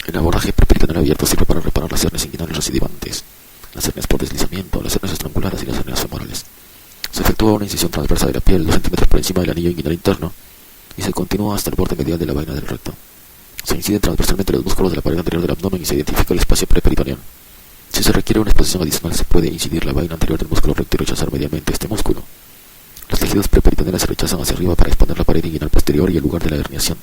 El abordaje preperitoneal abierto sirve para reparar las hernias inguinales recidivantes, las hernias por deslizamiento, las hernias estrangulares y las hernias femorales. Se efectúa una incisión transversa de la piel 2 centímetros por encima del anillo inguinal interno y se continúa hasta el borde medial de la vaina del recto. Se incide transversalmente los músculos de la pared anterior del abdomen y se identifica el espacio preperitoneal. Si se requiere una exposición adicional, se puede incidir la vaina anterior del músculo recto y rechazar medialmente este músculo. Los tejidos preperitoneales se rechazan hacia arriba para exponer la pared inguinal posterior y el lugar de la herniación.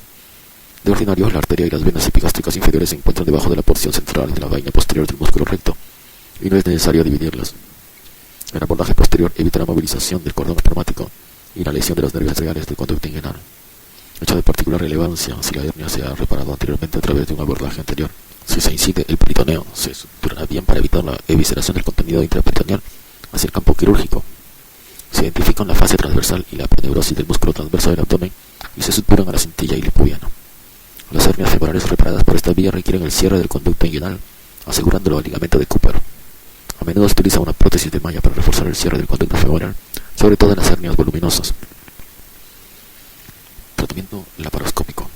De ordinario, la arteria y las venas epigástricas inferiores se encuentran debajo de la porción central de la vaina posterior del músculo recto, y no es necesario dividirlas. El abordaje posterior evita la movilización del cordón espermático y la lesión de los nervios reales del conducto inguinal. Hecho de particular relevancia si la hernia se ha reparado anteriormente a través de un abordaje anterior. Si se incide el peritoneo, se suturará bien para evitar la evisceración del contenido intraperitoneal hacia el campo quirúrgico. Se identifican la fase transversal y la aponeurosis del músculo transverso del abdomen y se suturan a la cintilla ilipubiana. Las hernias femorales reparadas por esta vía requieren el cierre del conducto inguinal, asegurándolo al ligamento de Cooper. A menudo se utiliza una prótesis de malla para reforzar el cierre del conducto femoral, sobre todo en las hernias voluminosas. Tratamiento laparoscópico.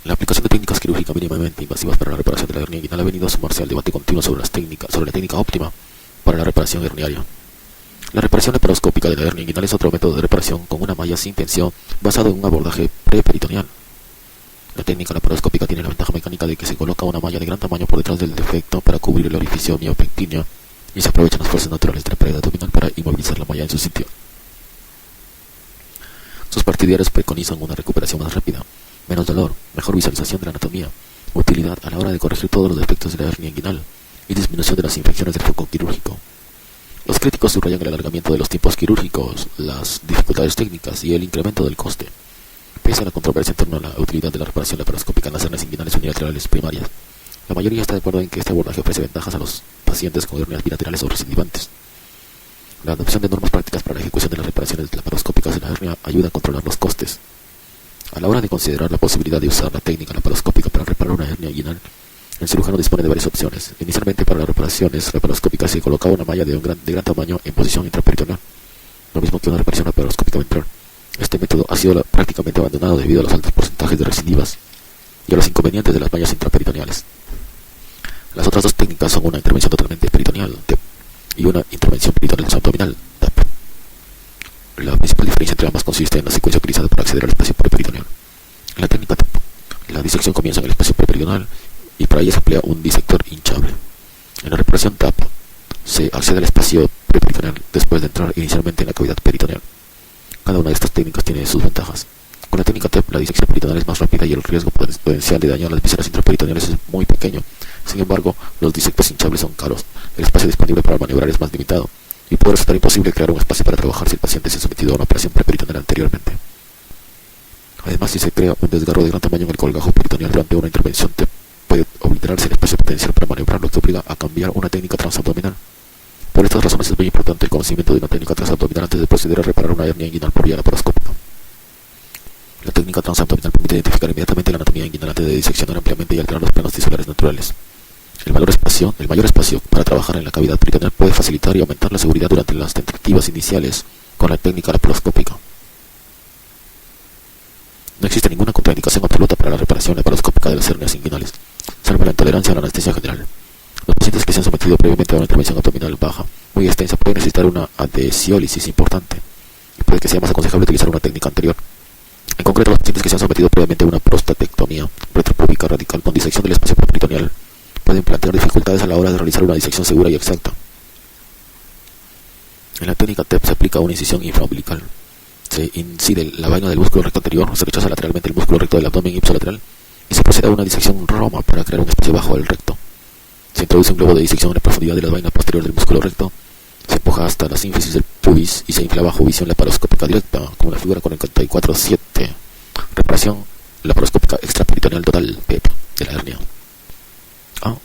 La aplicación de técnicas quirúrgicas mínimamente invasivas para la reparación de la hernia inguinal ha venido a sumarse al debate continuo sobre la técnica óptima para la reparación herniaria. La reparación laparoscópica de la hernia inguinal es otro método de reparación con una malla sin tensión basado en un abordaje preperitoneal. La técnica laparoscópica tiene la ventaja mecánica de que se coloca una malla de gran tamaño por detrás del defecto para cubrir el orificio miopectíneo y se aprovechan las fuerzas naturales de la pared abdominal para inmovilizar la malla en su sitio. Sus partidarios preconizan una recuperación más rápida, menos dolor, mejor visualización de la anatomía, utilidad a la hora de corregir todos los defectos de la hernia inguinal y disminución de las infecciones del foco quirúrgico. Los críticos subrayan el alargamiento de los tiempos quirúrgicos, las dificultades técnicas y el incremento del coste. Pese a la controversia en torno a la utilidad de la reparación laparoscópica en las hernias inguinales unilaterales primarias, la mayoría está de acuerdo en que este abordaje ofrece ventajas a los pacientes con hernias bilaterales o recidivantes. La adopción de normas prácticas para la ejecución de las reparaciones laparoscópicas de la hernia ayuda a controlar los costes. A la hora de considerar la posibilidad de usar la técnica laparoscópica para reparar una hernia inguinal, el cirujano dispone de varias opciones. Inicialmente, para las reparaciones laparoscópicas se colocaba una malla de gran tamaño en posición intraperitoneal, lo mismo que una reparación laparoscópica ventral. Este método ha sido prácticamente abandonado debido a los altos porcentajes de recidivas y a los inconvenientes de las mallas intraperitoneales. Las otras dos técnicas son una intervención totalmente peritoneal, TEP, y una intervención peritoneal abdominal, TAP. La principal diferencia entre ambas consiste en la secuencia utilizada para acceder al espacio preperitoneal. En la técnica TAP, la disección comienza en el espacio preperitoneal y para ello se emplea un disector hinchable. En la reparación TAP, se accede al espacio preperitoneal después de entrar inicialmente en la cavidad peritoneal. Cada una de estas técnicas tiene sus ventajas. Con la técnica TEP, la disección peritoneal es más rápida y el riesgo potencial de daño a las vísceras intraperitoneales es muy pequeño. Sin embargo, los disectos hinchables son caros, el espacio disponible para maniobrar es más limitado, y puede resultar imposible crear un espacio para trabajar si el paciente se ha sometido a una operación preperitoneal anteriormente. Además, si se crea un desgarro de gran tamaño en el colgajo peritoneal durante una intervención TEP, puede obliterarse el espacio potencial para maniobrar, lo que obliga a cambiar una técnica transabdominal. Por estas razones es muy importante el conocimiento de una técnica transabdominal antes de proceder a reparar una hernia inguinal por vía laparoscópica. La técnica transabdominal permite identificar inmediatamente la anatomía inguinal antes de diseccionar ampliamente y alterar los planos tisulares naturales. El mayor espacio para trabajar en la cavidad peritoneal puede facilitar y aumentar la seguridad durante las tentativas iniciales con la técnica laparoscópica. No existe ninguna contraindicación absoluta para la reparación laparoscópica de las hernias inguinales, salvo la intolerancia a la anestesia general. Los pacientes que se han sometido previamente a una intervención abdominal baja, muy extensa, pueden necesitar una adhesiólisis importante y puede que sea más aconsejable utilizar una técnica anterior. En concreto, los pacientes que se han sometido previamente a una prostatectomía retropúbica radical con disección del espacio peritoneal pueden plantear dificultades a la hora de realizar una disección segura y exacta. En la técnica TEP se aplica una incisión infraumbilical. Se incide la vaina del músculo recto anterior, se rechaza lateralmente el músculo recto del abdomen ipsilateral y se procede a una disección Roma para crear un espacio bajo del recto. Se introduce un globo de disección en la profundidad de la vaina posterior del músculo recto, se empuja hasta la sínfisis del pubis y se infla bajo visión laparoscópica directa, como la figura 44.7. Reparación laparoscópica extraperitoneal total, PEP, de la hernia.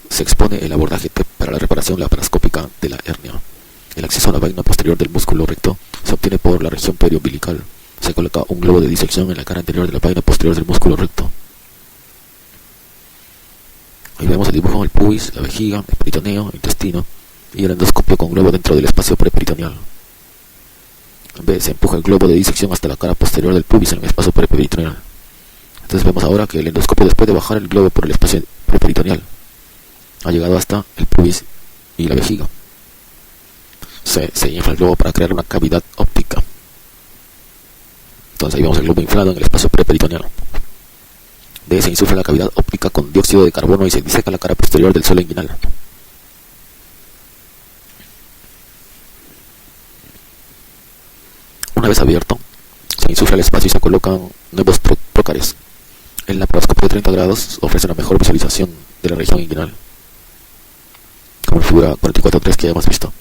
Se expone el abordaje TEP para la reparación laparoscópica de la hernia. El acceso a la vaina posterior del músculo recto se obtiene por la región periumbilical. Se coloca un globo de disección en la cara anterior de la vaina posterior del músculo recto. Ahí vemos el dibujo del pubis, la vejiga, el peritoneo, el intestino y el endoscopio con globo dentro del espacio preperitoneal. En B, se empuja el globo de disección hasta la cara posterior del pubis en el espacio preperitoneal. Entonces vemos ahora que el endoscopio, después de bajar el globo por el espacio preperitoneal, ha llegado hasta el pubis y la vejiga. Se infla el globo para crear una cavidad óptica. Entonces ahí vemos el globo inflado en el espacio preperitoneal. D. Se insufla la cavidad óptica con dióxido de carbono y se diseca la cara posterior del suelo inguinal. Una vez abierto, se insufla el espacio y se colocan nuevos trocares. El laparoscopio de 30 grados ofrece una mejor visualización de la región inguinal, como en figura 44.3 que ya hemos visto.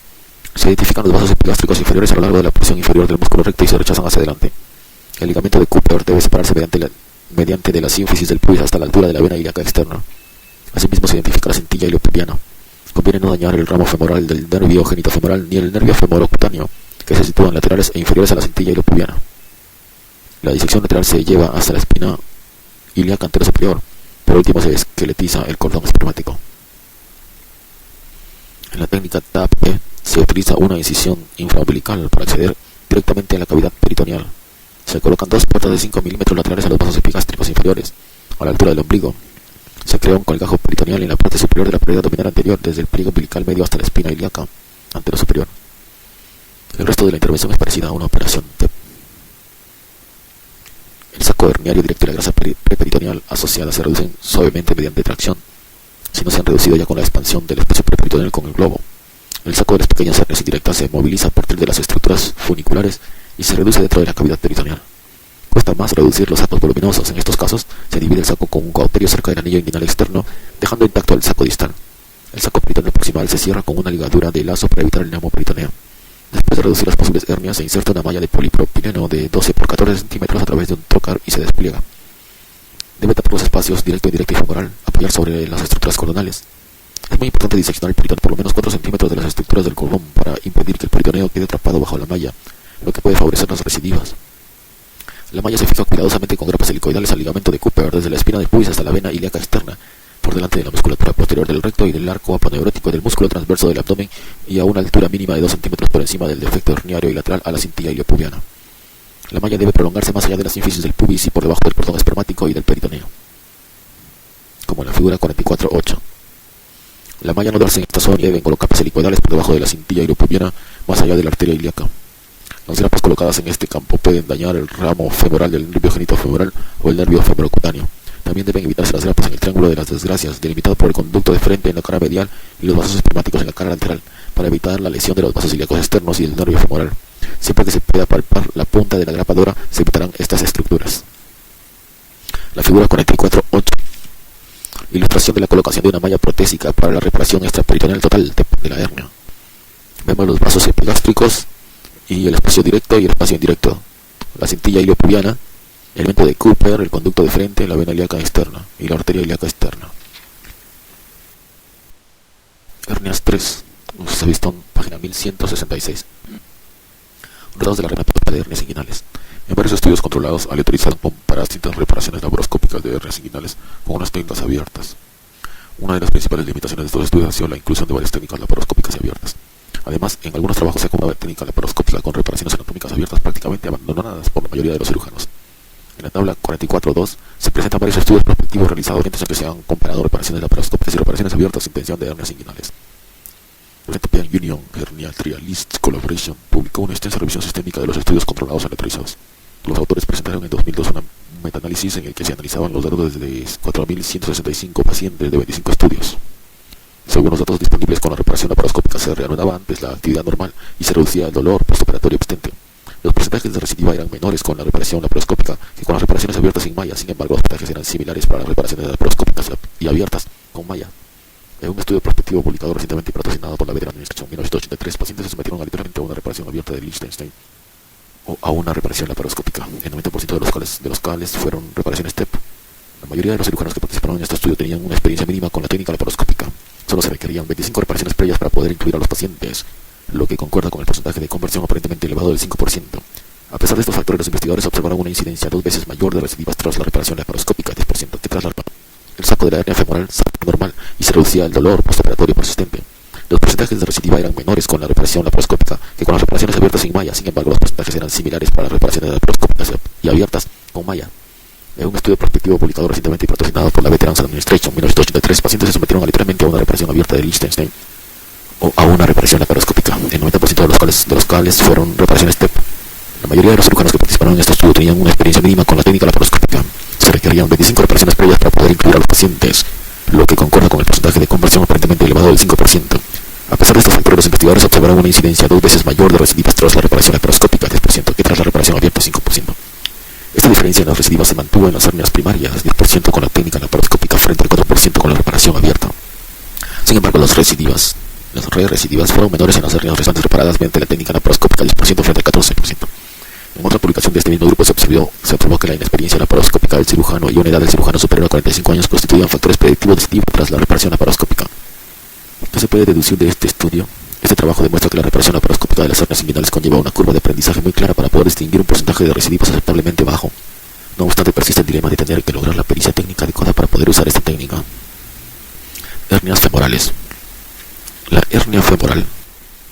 Se identifican los vasos epigástricos inferiores a lo largo de la porción inferior del músculo recto y se rechazan hacia adelante. El ligamento de Cooper debe separarse mediante de la sínfisis del pubis hasta la altura de la vena ilíaca externa. Asimismo se identifica la cintilla iliopubiana. Conviene no dañar el ramo femoral del nervio genitofemoral ni el nervio femorocutáneo, que se sitúan laterales e inferiores a la cintilla iliopubiana. La disección lateral se lleva hasta la espina ilíaca anterior superior. Por último se esqueletiza el cordón espermático. En la técnica TAP se utiliza una incisión infraumbilical para acceder directamente a la cavidad peritoneal. Se colocan dos puertas de 5 milímetros laterales a los vasos epigástricos inferiores, a la altura del ombligo. Se crea un colgajo peritoneal en la parte superior de la pared abdominal anterior, desde el pliegue umbilical medio hasta la espina ilíaca anterior superior. El resto de la intervención es parecida a una operación TEP. El saco herniario directo y la grasa preperitoneal asociada se reducen suavemente mediante tracción, si no se han reducido ya con la expansión del espacio preperitoneal con el globo. El saco de las pequeñas hernias indirectas se moviliza a partir de las estructuras funiculares y se reduce dentro de la cavidad peritoneal. Cuesta más reducir los sacos voluminosos. En estos casos, se divide el saco con un cauterio cerca del anillo inguinal externo, dejando intacto el saco distal. El saco peritoneal proximal se cierra con una ligadura de lazo para evitar el neumoperitoneo. Después de reducir las posibles hernias, se inserta una malla de polipropileno de 12 por 14 centímetros a través de un trocar y se despliega. Debe tapar los espacios directo, indirecto y femoral, apoyar sobre las estructuras cordonales. Es muy importante diseccionar el peritoneo por lo menos 4 centímetros de las estructuras del cordón para impedir que el peritoneo quede atrapado bajo la malla, lo que puede favorecer las recidivas. La malla se fija cuidadosamente con grapas helicoidales al ligamento de Cooper desde la espina del pubis hasta la vena ilíaca externa, por delante de la musculatura posterior del recto y del arco aponeurótico del músculo transverso del abdomen y a una altura mínima de 2 centímetros por encima del defecto herniario y lateral a la cintilla iliopubiana. La malla debe prolongarse más allá de la sínfisis del pubis y por debajo del cordón espermático y del peritoneo, como en la figura 44.8. La malla no darse en esta zona y deben colocar helicoidales por debajo de la cintilla iliopubiana más allá de la arteria ilíaca. Las grapas colocadas en este campo pueden dañar el ramo femoral del nervio genitofemoral o el nervio femorocutáneo. También deben evitarse las grapas en el triángulo de las desgracias, delimitado por el conducto de frente en la cara medial y los vasos espermáticos en la cara lateral, para evitar la lesión de los vasos ilíacos externos y del nervio femoral. Siempre que se pueda palpar la punta de la grapadora, se evitarán estas estructuras. La figura 44.8. Ilustración de la colocación de una malla protésica para la reparación extraperitoneal total de la hernia. Vemos los vasos epigástricos y el espacio directo y el espacio indirecto, la cintilla iliopubiana, el elemento de Cooper, el conducto de frente, la vena ilíaca externa y la arteria ilíaca externa. Hernias 3, se ha visto en página 1166. Resultados de la reumatología de hernias inguinales. En varios estudios controlados, aleatorizaron para distintas reparaciones laparoscópicas de hernias inguinales con unas técnicas abiertas. Una de las principales limitaciones de estos estudios ha sido la inclusión de varias técnicas laparoscópicas y abiertas. Además, en algunos trabajos se ha combinado técnica laparoscópica con reparaciones anatómicas abiertas prácticamente abandonadas por la mayoría de los cirujanos. En la tabla 44.2 se presentan varios estudios prospectivos realizados en que se han comparado reparaciones laparoscópicas y reparaciones abiertas sin tensión de hernias inguinales. La European Union Hernia Trialists Collaboration publicó una extensa revisión sistémica de los estudios controlados aleatorizados. Los autores presentaron en 2002 un metaanálisis en el que se analizaban los datos de 4.165 pacientes de 25 estudios. Según los datos disponibles, con la reparación laparoscópica se reanudaba antes la actividad normal y se reducía el dolor postoperatorio existente. Los porcentajes de recidiva eran menores con la reparación laparoscópica que con las reparaciones abiertas sin malla. Sin embargo, los porcentajes eran similares para las reparaciones laparoscópicas y abiertas con malla. En un estudio prospectivo publicado recientemente y patrocinado por la Veteran Administration en 1983, pacientes se sometieron literalmente a una reparación abierta de Liechtenstein o a una reparación laparoscópica. El 90% de los cuales fueron reparaciones TEP. La mayoría de los cirujanos que participaron en este estudio tenían una experiencia mínima con la técnica laparoscópica. Solo se requerían 25 reparaciones previas para poder incluir a los pacientes, lo que concuerda con el porcentaje de conversión aparentemente elevado del 5%. A pesar de estos factores, los investigadores observaron una incidencia 2 veces mayor de recidivas tras la reparación laparoscópica, 10% que tras el saco de la hernia femoral normal y se reducía el dolor postoperatorio persistente. Los porcentajes de recidiva eran menores con la reparación laparoscópica que con las reparaciones abiertas sin malla. Sin embargo, los porcentajes eran similares para las reparaciones laparoscópicas y abiertas con malla. En un estudio prospectivo publicado recientemente y patrocinado por la Veterans Administration en 1983, pacientes se sometieron literalmente a una reparación abierta de Liechtenstein o a una reparación laparoscópica. El 90% de los cuales fueron reparaciones TEP. La mayoría de los cirujanos que participaron en este estudio tenían una experiencia mínima con la técnica laparoscópica. Se requerían 25 reparaciones previas para poder incluir a los pacientes, lo que concuerda con el porcentaje de conversión aparentemente elevado del 5%. A pesar de estos factores, los investigadores observaron una incidencia 2 veces mayor de recidivas tras la reparación laparoscópica, 10%, que tras la reparación abierta, 5%. Esta diferencia en las recidivas se mantuvo en las hernias primarias, 10% con la técnica laparoscópica frente al 4% con la reparación abierta. Sin embargo, las recidivas fueron menores en las hernias restantes reparadas mediante la técnica laparoscópica, 10% frente al 14%. En otra publicación de este mismo grupo se observó que la inexperiencia laparoscópica del cirujano y una edad del cirujano superior a 45 años constituían factores predictivos decisivos tras la reparación laparoscópica. ¿Qué se puede deducir de este estudio? Este trabajo demuestra que la reparación laparoscópica de las hernias inguinales conlleva una curva de aprendizaje muy clara para poder distinguir un porcentaje de recidivas aceptablemente bajo. No obstante, persiste el dilema de tener que lograr la pericia técnica adecuada para poder usar esta técnica. Hernias femorales. La hernia femoral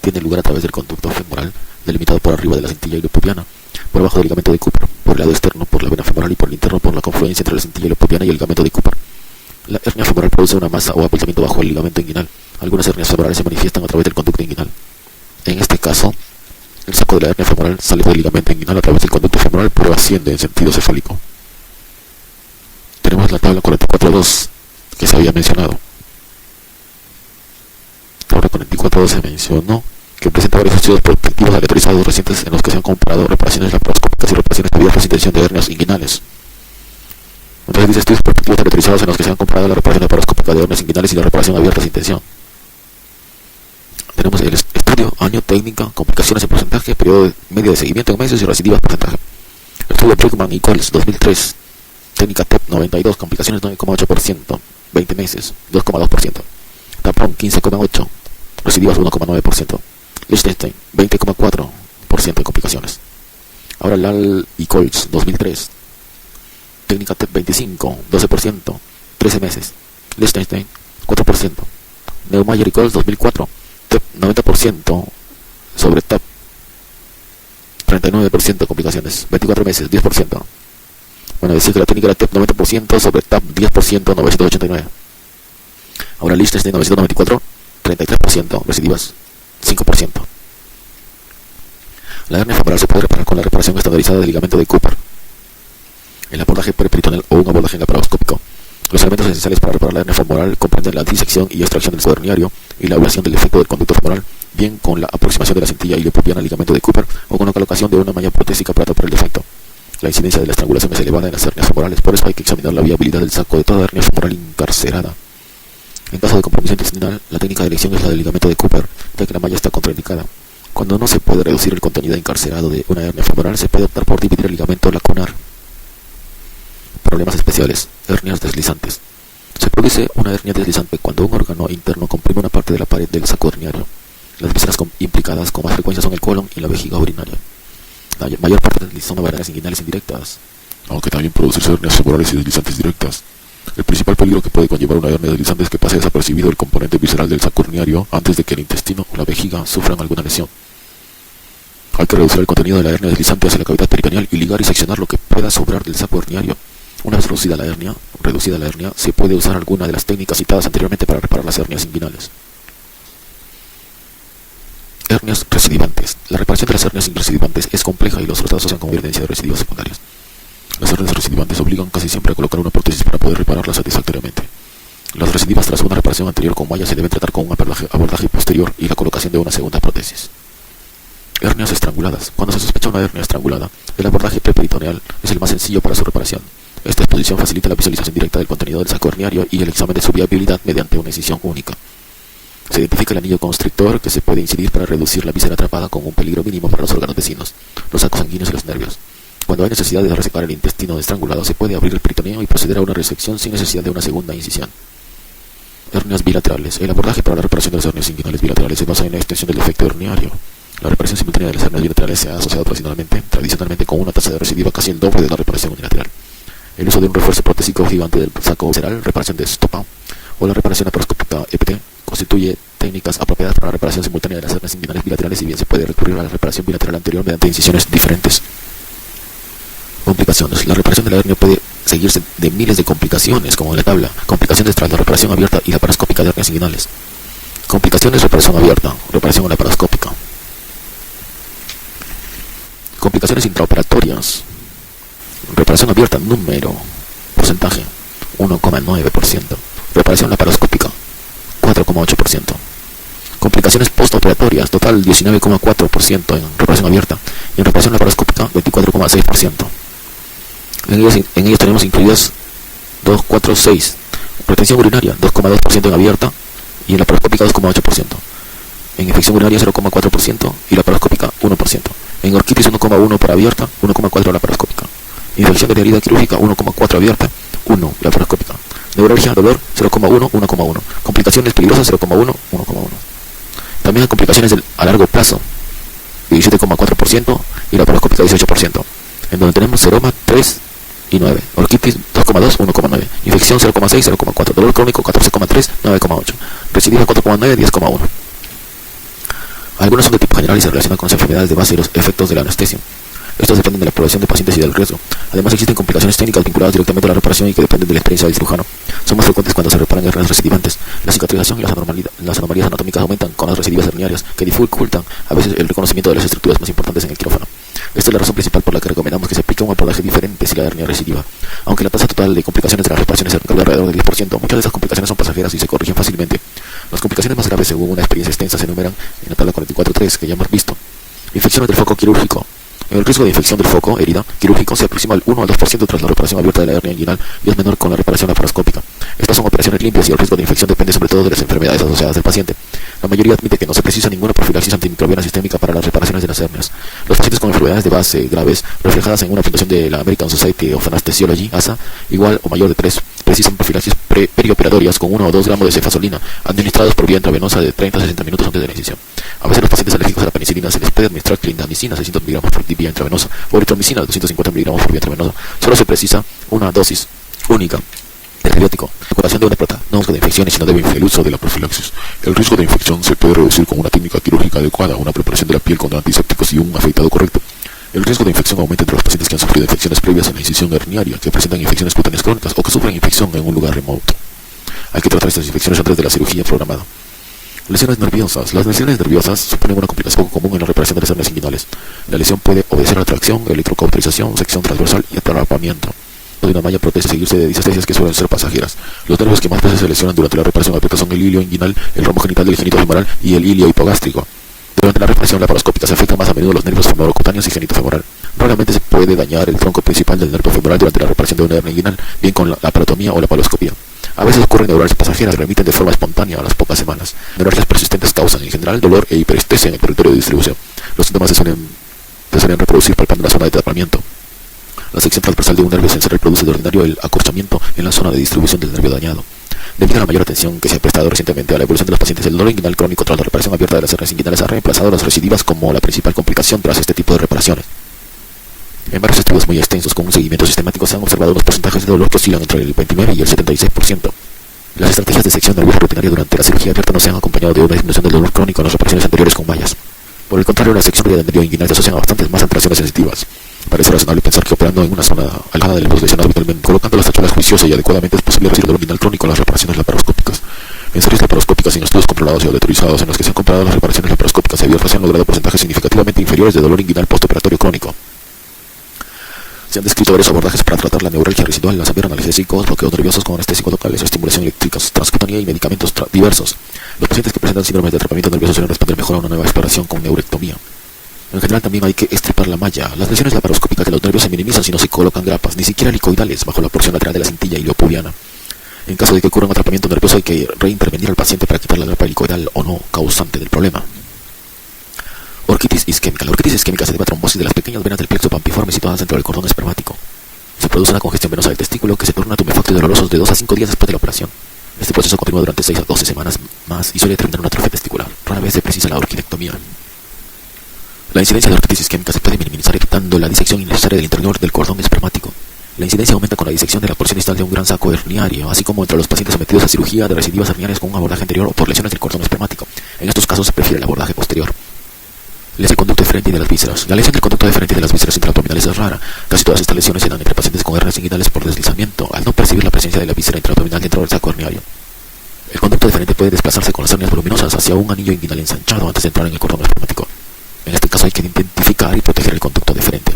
tiene lugar a través del conducto femoral, delimitado por arriba de la cintilla iliopubana, por abajo del ligamento de Cooper, por el lado externo por la vena femoral y por el interno por la confluencia entre la cintilla iliopubana y el ligamento de Cooper. La hernia femoral produce una masa o abultamiento bajo el ligamento inguinal. Algunas hernias femorales se manifiestan a través del conducto inguinal. En este caso, el saco de la hernia femoral sale del ligamento inguinal a través del conducto femoral, pero asciende en sentido cefálico. Tenemos la tabla 44.2 que se había mencionado. Tabla 44.2 se mencionó que presenta varios estudios prospectivos aleatorizados recientes en los que se han comparado reparaciones laparoscópicas y reparaciones abiertas sin tensión de hernias inguinales. Entonces dice estudios prospectivos aleatorizados en los que se han comparado la reparación laparoscópica de hernias inguinales y la reparación abierta sin tensión. Tenemos el estudio, año, técnica, complicaciones en porcentaje, periodo medio de seguimiento en meses y recidivas porcentaje. Estudio Brickman y Coles 2003, técnica TEP 92, complicaciones 9,8%, 20 meses 2,2%. Tapón 15,8%, recidivas 1,9%. Liechtenstein 20,4% en complicaciones. Ahora Lal y Coles 2003, técnica TEP 25, 12%, 13 meses. Liechtenstein 4%. Neumayer y Coles 2004, TEP 90% sobre TEP 39% complicaciones, 24 meses, 10%. Bueno, decir que la técnica era TEP 90% sobre TEP 10%, 989. Ahora Liechtenstein 994, 33%, recidivas 5%. La hernia femoral se puede reparar con la reparación estandarizada del ligamento de Cooper, el abordaje periperitoneal o un abordaje laparoscópico. Los elementos esenciales para reparar la hernia femoral comprenden la disección y extracción del suero herniario y la ablación del efecto del conducto femoral, bien con la aproximación de la cintilla iliopubiana al ligamento de Cooper o con la colocación de una malla protésica para tapar el defecto. La incidencia de la estrangulación es elevada en las hernias femorales, por eso hay que examinar la viabilidad del saco de toda hernia femoral encarcerada. En caso de compromiso intestinal, la técnica de elección es la del ligamento de Cooper, ya que la malla está contraindicada. Cuando no se puede reducir el contenido encarcerado de una hernia femoral, se puede optar por dividir el ligamento lacunar. Problemas especiales. Hernias deslizantes. Se produce una hernia deslizante cuando un órgano interno comprime una parte de la pared del saco herniario. Las vísceras implicadas con más frecuencia son el colon y la vejiga urinaria. La mayor parte son hernias inguinales indirectas, aunque también producirse hernias femorales y deslizantes directas. El principal peligro que puede conllevar una hernia deslizante es que pase desapercibido el componente visceral del saco herniario antes de que el intestino o la vejiga sufran alguna lesión. Hay que reducir el contenido de la hernia deslizante hacia la cavidad peritoneal y ligar y seccionar lo que pueda sobrar del saco herniario. Una vez reducida la hernia, se puede usar alguna de las técnicas citadas anteriormente para reparar las hernias inguinales. Hernias recidivantes. La reparación de las hernias recidivantes es compleja y los resultados se asocian con evidencia de recidivas secundarias. Las hernias recidivantes obligan casi siempre a colocar una prótesis para poder repararlas satisfactoriamente. Las recidivas tras una reparación anterior con malla se deben tratar con un abordaje posterior y la colocación de una segunda prótesis. Hernias estranguladas. Cuando se sospecha una hernia estrangulada, el abordaje preperitoneal es el más sencillo para su reparación. Esta exposición facilita la visualización directa del contenido del saco herniario y el examen de su viabilidad mediante una incisión única. Se identifica el anillo constrictor que se puede incidir para reducir la víscera atrapada con un peligro mínimo para los órganos vecinos, los sacos sanguíneos y los nervios. Cuando hay necesidad de resecar el intestino estrangulado, se puede abrir el peritoneo y proceder a una resección sin necesidad de una segunda incisión. Hernias bilaterales. El abordaje para la reparación de las hernias inguinales bilaterales se basa en la extensión del efecto herniario. La reparación simultánea de las hernias bilaterales se ha asociado tradicionalmente con una tasa de recidiva casi el doble de la reparación unilateral. El uso de un refuerzo protésico gigante del saco visceral, reparación de Stopa, o la reparación laparoscópica EPT constituye técnicas apropiadas para la reparación simultánea de las hernias inguinales bilaterales, y bien se puede recurrir a la reparación bilateral anterior mediante incisiones diferentes. Complicaciones. La reparación de la hernia puede seguirse de miles de complicaciones, como en la tabla: complicaciones tras la reparación abierta y laparoscópica de hernias inguinales. Complicaciones, reparación abierta, reparación laparoscópica. Complicaciones intraoperatorias. Reparación abierta, número, porcentaje, 1,9%. Reparación laparoscópica, 4,8%. Complicaciones postoperatorias, total 19,4% en reparación abierta, y en reparación laparoscópica 24,6%. En ellos tenemos incluidas 2, 4, 6. Retención urinaria, 2,2% en abierta, y en laparoscópica 2,8%. En infección urinaria 0,4% y laparoscópica 1%. En orquitis 1,1 para abierta, 1,4 laparoscópica. Infección de la herida quirúrgica 1,4 abierta, 1 laparoscópica. Neuralgia, dolor 0,1, 1,1. Complicaciones peligrosas 0,1, 1,1. También hay complicaciones a largo plazo, 17,4% y laparoscópica 18%, en donde tenemos seroma 3 y 9, orquitis 2,2, 1,9, infección 0,6, 0,4, dolor crónico 14,3, 9,8, recidiva 4,9, 10,1. Algunos son de tipo general y se relacionan con las enfermedades de base y los efectos de la anestesia. Estos dependen de la población de pacientes y del riesgo. Además, existen complicaciones técnicas vinculadas directamente a la reparación y que dependen de la experiencia del cirujano. Son más frecuentes cuando se reparan hernias recidivantes. La cicatrización y las anomalías anatómicas aumentan con las recidivas herniarias, que dificultan a veces el reconocimiento de las estructuras más importantes en el quirófano. Esta es la razón principal por la que recomendamos que se aplique un abordaje diferente si la hernia recidiva. Aunque la tasa total de complicaciones de las reparaciones es alrededor del 10%, muchas de esas complicaciones son pasajeras y se corrigen fácilmente. Las complicaciones más graves, según una experiencia extensa, se enumeran en la tabla 44.3 que ya hemos visto. Infecciones del foco quirúrgico. El riesgo de infección del foco, herida, quirúrgico se aproxima al 1 al 2% tras la reparación abierta de la hernia inguinal y es menor con la reparación laparoscópica. Estas son operaciones limpias y el riesgo de infección depende sobre todo de las enfermedades asociadas del paciente. La mayoría admite que no se precisa ninguna profilaxis antimicrobiana sistémica para las reparaciones de las hernias. Los pacientes con enfermedades de base graves, reflejadas en una puntuación de la American Society of Anesthesiology, ASA, igual o mayor de 3, precisan profilaxis perioperatorias con 1 o 2 gramos de cefazolina, administrados por vía intravenosa de 30 a 60 minutos antes de la incisión. A veces los pacientes alérgicos a la penicilina se les puede administrar clindamicina 600 mg por vía intravenosa o eritromicina 250 mg por vía intravenosa. Solo se precisa una dosis única del antibiótico. La curación de una prota no es de infecciones, sino debe el uso de la profilaxis. El riesgo de infección se puede reducir con una técnica quirúrgica adecuada, una preparación de la piel con antisépticos y un afeitado correcto. El riesgo de infección aumenta entre los pacientes que han sufrido infecciones previas a la incisión herniaria, que presentan infecciones cutáneas crónicas o que sufren infección en un lugar remoto. Hay que tratar estas infecciones antes de la cirugía programada. Lesiones nerviosas. Las lesiones nerviosas suponen una complicación poco común en la reparación de las hernias inguinales. La lesión puede obedecer a tracción, electrocauterización, sección transversal y atrapamiento de una malla protese seguirse de disestesias que suelen ser pasajeras. Los nervios que más veces se lesionan durante la reparación abierta son el ilio inguinal, el rombo genital del genito femoral y el ilio hipogástrico. Durante la reparación laparoscópica se afectan más a menudo los nervios femorocutáneos y genitofemoral. Raramente se puede dañar el tronco principal del nervio femoral durante la reparación de una hernia inguinal, bien con la laparotomía o la laparoscopía. A veces ocurren neuralgias pasajeras que remiten de forma espontánea a las pocas semanas. Neuralgias persistentes causan en general dolor e hiperestesia en el territorio de distribución. Los síntomas se suelen reproducir palpando la zona de tapamiento. La sección transversal de un nervio sensorial produce de ordinario el acorchamiento en la zona de distribución del nervio dañado. Debido a la mayor atención que se ha prestado recientemente a la evolución de los pacientes, el dolor inguinal crónico tras la reparación abierta de las hernias inguinales ha reemplazado a las recidivas como la principal complicación tras este tipo de reparaciones. En varios estudios muy extensos con un seguimiento sistemático se han observado unos porcentajes de dolor que oscilan entre el 29 y el 76%. Las estrategias de sección nerviosa rutinaria durante la cirugía abierta no se han acompañado de una disminución del dolor crónico en las reparaciones anteriores con mallas. Por el contrario, la sección del nervio inguinal se asocian a bastantes más alteraciones sensitivas. Parece razonable pensar que operando en una zona alejada del nervio lesionado habitualmente, colocando las tachuelas juiciosas y adecuadamente, es posible reducir el dolor inguinal crónico en las reparaciones laparoscópicas. En series laparoscópicas y en estudios controlados y autorizados en los que se han comparado las reparaciones laparoscópicas abiertas se han logrado porcentajes significativamente inferiores de dolor inguinal postoperatorio crónico. Se han descrito varios abordajes para tratar la neuralgia residual, lanzamiento analgésicos, bloqueos nerviosos con anestésicos locales, estimulación eléctrica, transcutanía y medicamentos diversos. Los pacientes que presentan síndromes de atrapamiento nervioso suelen responder mejor a una nueva exploración con neurectomía. En general también hay que estripar la malla. Las lesiones laparoscópicas de los nervios se minimizan si no se colocan grapas, ni siquiera helicoidales, bajo la porción lateral de la cintilla iliopubiana. En caso de que ocurra un atrapamiento nervioso hay que reintervenir al paciente para quitar la grapa helicoidal o no causante del problema. Orquitis isquémica. La orquitis isquémica se debe a trombosis de las pequeñas venas del plexo pampiforme situadas dentro del cordón espermático. Se produce una congestión venosa del testículo que se torna tumefacto y dolorosos de 2 a 5 días después de la operación. Este proceso continúa durante 6 a 12 semanas más y suele terminar en una atrofia testicular. Rara vez se precisa la orquidectomía. La incidencia de orquitis isquémica se puede minimizar evitando la disección innecesaria del interior del cordón espermático. La incidencia aumenta con la disección de la porción distal de un gran saco herniario, así como entre los pacientes sometidos a cirugía de recidivas hernianas con un abordaje anterior o por lesiones del cordón espermático. En estos casos se prefiere el abordaje posterior. Lesión del conducto deferente y de las vísceras. La lesión del conducto deferente y de las vísceras intraabdominales es rara. Casi todas estas lesiones se dan entre pacientes con hernias inguinales por deslizamiento, al no percibir la presencia de la víscera intraabdominal dentro del saco herniario. El conducto deferente puede desplazarse con las hernias voluminosas hacia un anillo inguinal ensanchado antes de entrar en el cordón espermático. En este caso hay que identificar y proteger el conducto deferente.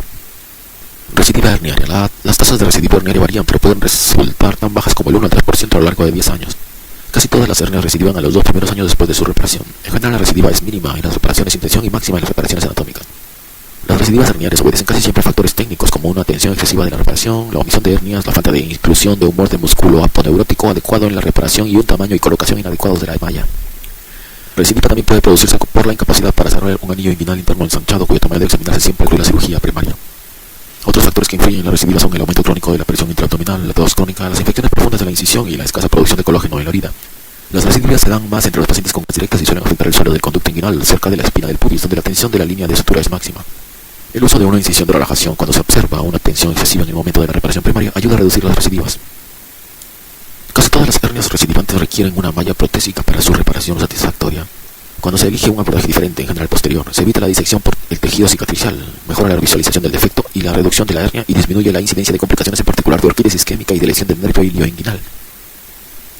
Recidiva herniaria. Las tasas de recidiva herniaria varían, pero pueden resultar tan bajas como el 1 al 3% a lo largo de 10 años. Casi todas las hernias recidivan a los 2 primeros años después de su reparación. En general, la recidiva es mínima en las reparaciones sin tensión y máxima en las reparaciones anatómicas. Las recidivas herniares obedecen casi siempre a factores técnicos como una tensión excesiva de la reparación, la omisión de hernias, la falta de inclusión de un borde músculo aponeurótico adecuado en la reparación y un tamaño y colocación inadecuados de la malla. Recidiva también puede producirse por la incapacidad para cerrar un anillo inguinal interno ensanchado, cuyo tamaño debe examinarse siempre al la cirugía primaria. Otros factores que influyen en la recidiva son el aumento crónico de la presión intraabdominal, la tos crónica, las infecciones profundas de la incisión y la escasa producción de colágeno en la herida. Las recidivas se dan más entre los pacientes con directas y suelen afectar el suelo del conducto inguinal cerca de la espina del pubis, donde la tensión de la línea de sutura es máxima. El uso de una incisión de relajación cuando se observa una tensión excesiva en el momento de la reparación primaria ayuda a reducir las recidivas. Casi todas las hernias recidivantes requieren una malla protésica para su reparación satisfactoria. Cuando se elige un abordaje diferente, en general posterior, se evita la disección por el tejido cicatricial, mejora la visualización del defecto y la reducción de la hernia y disminuye la incidencia de complicaciones, en particular de orquitis isquémica y de lesión del nervio ilioinguinal.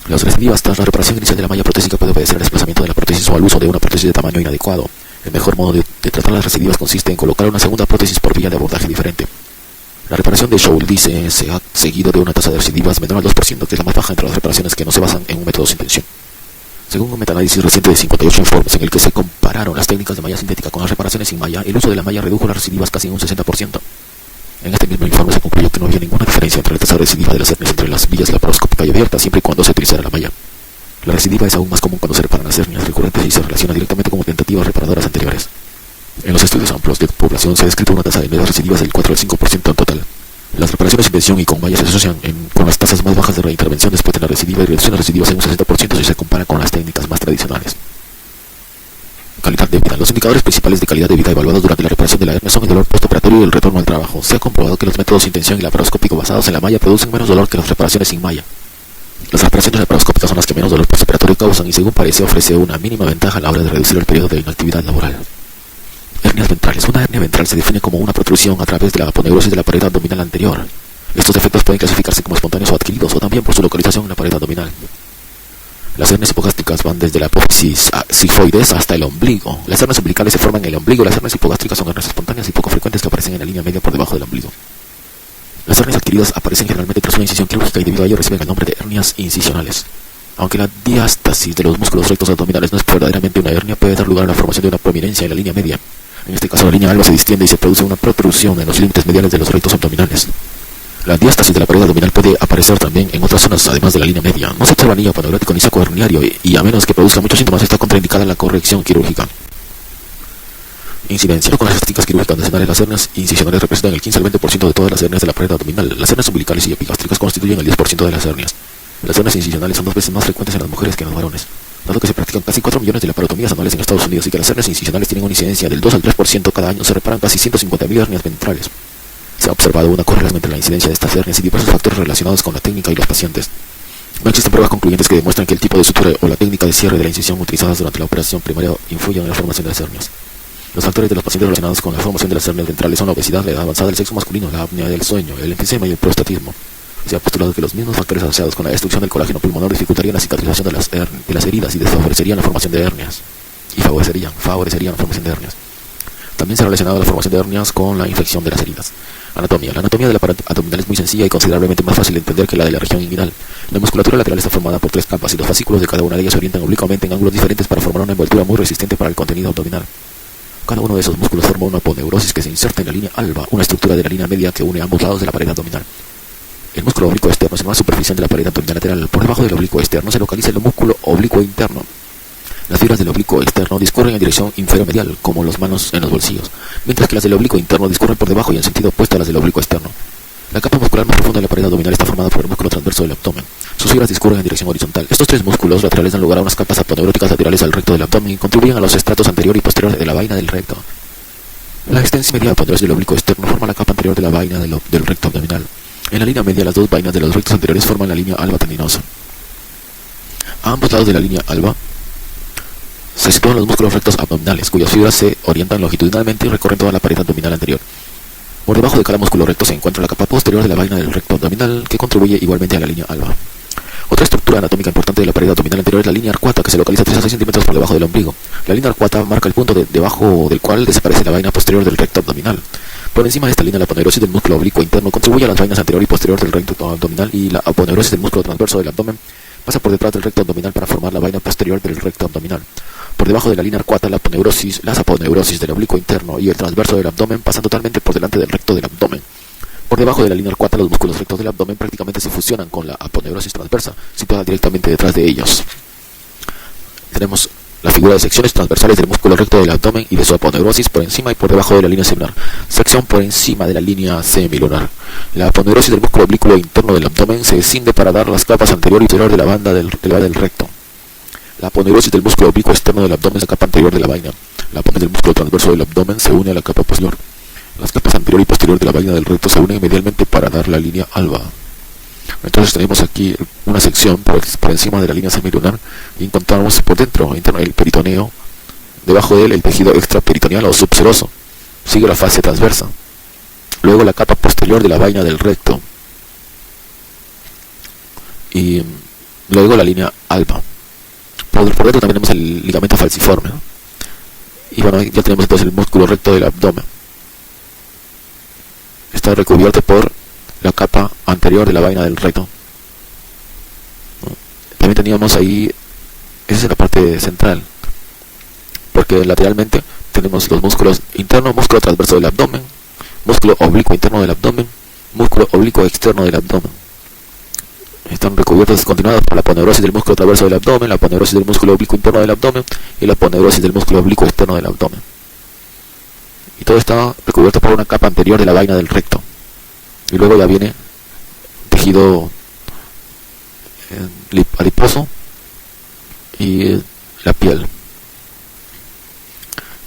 Las recidivas tras la reparación inicial de la malla protésica puede obedecer al desplazamiento de la prótesis o al uso de una prótesis de tamaño inadecuado. El mejor modo de tratar las recidivas consiste en colocar una segunda prótesis por vía de abordaje diferente. La reparación de Scholl-Dice se ha seguido de una tasa de recidivas menor al 2%, que es la más baja entre las reparaciones que no se basan en un método sin tensión. Según un metaanálisis reciente de 58 informes en el que se compararon las técnicas de malla sintética con las reparaciones sin malla, el uso de la malla redujo las recidivas casi en un 60%. En este mismo informe se concluyó que no había ninguna diferencia entre la tasa recidiva de las hernias entre las vías laparoscópica y abierta, siempre y cuando se utilizara la malla. La recidiva es aún más común cuando se reparan las hernias recurrentes y se relaciona directamente con tentativas reparadoras anteriores. En los estudios amplios de población se ha descrito una tasa de medias recidivas del 4 al 5% en total. Las reparaciones sin tensión y con malla se asocian con las tasas más bajas de reintervención después de la recidiva y reducción de recidivas en un 60% si se compara con las técnicas más tradicionales. Calidad de vida. Los indicadores principales de calidad de vida evaluados durante la reparación de la hernia son el dolor postoperatorio y el retorno al trabajo. Se ha comprobado que los métodos sin tensión y laparoscópico basados en la malla producen menos dolor que las reparaciones sin malla. Las reparaciones laparoscópicas son las que menos dolor postoperatorio causan y, según parece, ofrece una mínima ventaja a la hora de reducir el periodo de inactividad laboral. Hernias ventrales. Una hernia ventral se define como una protrusión a través de la aponeurosis de la pared abdominal anterior. Estos defectos pueden clasificarse como espontáneos o adquiridos, o también por su localización en la pared abdominal. Las hernias hipogástricas van desde la apófisis sifoides hasta el ombligo. Las hernias umbilicales se forman en el ombligo. Las hernias hipogástricas son hernias espontáneas y poco frecuentes que aparecen en la línea media por debajo del ombligo. Las hernias adquiridas aparecen generalmente tras una incisión quirúrgica y debido a ello reciben el nombre de hernias incisionales. Aunque la diástasis de los músculos rectos abdominales no es verdaderamente una hernia, puede dar lugar a la formación de una prominencia en la línea media. En este caso, la línea alba se distiende y se produce una protrusión en los límites mediales de los rectos abdominales. La diástasis de la pared abdominal puede aparecer también en otras zonas, además de la línea media. No se observa anillo aponeurótico ni saco herniario y a menos que produzca muchos síntomas, está contraindicada la corrección quirúrgica. Incidencia. Con las estéticas quirúrgicas nacionales, las hernias incisionales representan el 15 al 20% de todas las hernias de la pared abdominal. Las hernias umbilicales y epigástricas constituyen el 10% de las hernias. Las hernias incisionales son 2 veces más frecuentes en las mujeres que en los varones, dado que se practican casi 4 millones de laparotomías anuales en Estados Unidos y que las hernias incisionales tienen una incidencia del 2 al 3% cada año. Se reparan casi 150.000 hernias ventrales. Se ha observado una correlación entre la incidencia de estas hernias y diversos factores relacionados con la técnica y los pacientes. No existen pruebas concluyentes que demuestran que el tipo de sutura o la técnica de cierre de la incisión utilizadas durante la operación primaria influyen en la formación de las hernias. Los factores de los pacientes relacionados con la formación de las hernias ventrales son la obesidad, la edad avanzada del sexo masculino, la apnea del sueño, el enfisema y el prostatismo. Se ha postulado que los mismos factores asociados con la destrucción del colágeno pulmonar dificultarían la cicatrización de las heridas y desfavorecerían la formación de hernias. Favorecerían la formación de hernias. También se ha relacionado la formación de hernias con la infección de las heridas. Anatomía. La anatomía de la pared abdominal es muy sencilla y considerablemente más fácil de entender que la de la región inguinal. La musculatura lateral está formada por 3 capas y los fascículos de cada una de ellas se orientan oblicuamente en ángulos diferentes para formar una envoltura muy resistente para el contenido abdominal. Cada uno de esos músculos forma una aponeurosis que se inserta en la línea alba, una estructura de la línea media que une ambos lados de la pared abdominal. El músculo oblicuo externo es el más superficial de la pared abdominal lateral. Por debajo del oblicuo externo se localiza el músculo oblicuo interno. Las fibras del oblicuo externo discurren en dirección inferomedial, como las manos en los bolsillos, mientras que las del oblicuo interno discurren por debajo y en sentido opuesto a las del oblicuo externo. La capa muscular más profunda de la pared abdominal está formada por el músculo transverso del abdomen. Sus fibras discurren en dirección horizontal. Estos 3 músculos laterales dan lugar a unas capas aponeuróticas laterales al recto del abdomen y contribuyen a los estratos anterior y posterior de la vaina del recto. La extensión media aponeurosis del oblicuo externo forma la capa anterior de la vaina del recto abdominal. En la línea media, las 2 vainas de los rectos anteriores forman la línea alba tendinosa. A ambos lados de la línea alba Se sitúan los músculos rectos abdominales, cuyas fibras se orientan longitudinalmente y recorren toda la pared abdominal anterior. Por debajo de cada músculo recto se encuentra la capa posterior de la vaina del recto abdominal, que contribuye igualmente a la línea alba. Otra estructura anatómica importante de la pared abdominal anterior es la línea arcuata, que se localiza 3 a 6 centímetros por debajo del ombligo. La línea arcuata marca el punto debajo del cual desaparece la vaina posterior del recto abdominal. Por encima de esta línea, la aponeurosis del músculo oblicuo interno contribuye a las vainas anterior y posterior del recto abdominal, y la aponeurosis del músculo transverso del abdomen pasa por detrás del recto abdominal para formar la vaina posterior del recto abdominal. Por debajo de la línea arcuata, las aponeurosis del oblicuo interno y el transverso del abdomen pasan totalmente por delante del recto del abdomen. Por debajo de la línea arcuata, los músculos rectos del abdomen prácticamente se fusionan con la aponeurosis transversa, situada directamente detrás de ellos. Tenemos la figura de secciones transversales del músculo recto del abdomen y de su aponeurosis por encima y por debajo de la línea semilunar. Sección por encima de la línea semilunar. La aponeurosis del músculo oblicuo interno del abdomen se desciende para dar las capas anterior y posterior de la banda del recto. La aponeurosis del músculo oblicuo externo del abdomen es la capa anterior de la vaina. La aponeurosis del músculo transverso del abdomen se une a la capa posterior. Las capas anterior y posterior de la vaina del recto se unen medialmente para dar la línea alba. Entonces tenemos aquí una sección por encima de la línea semilunar y encontramos por dentro el peritoneo, debajo de él el tejido extraperitoneal o subseroso, sigue la fascia transversa, luego la capa posterior de la vaina del recto y luego la línea alba. Por dentro también tenemos el ligamento falciforme, ¿no? Y bueno, ya tenemos entonces el músculo recto del abdomen. Está recubierto por la capa anterior de la vaina del recto. También teníamos ahí, esa es la parte central, porque lateralmente tenemos los músculos internos, músculo transverso del abdomen, músculo oblicuo interno del abdomen, músculo oblicuo externo del abdomen. Están recubiertos continuados por la aponeurosis del músculo transverso del abdomen, la aponeurosis del músculo oblicuo interno del abdomen y la aponeurosis del músculo oblicuo externo del abdomen. Y todo está recubierto por una capa anterior de la vaina del recto. Y luego ya viene tejido adiposo y la piel.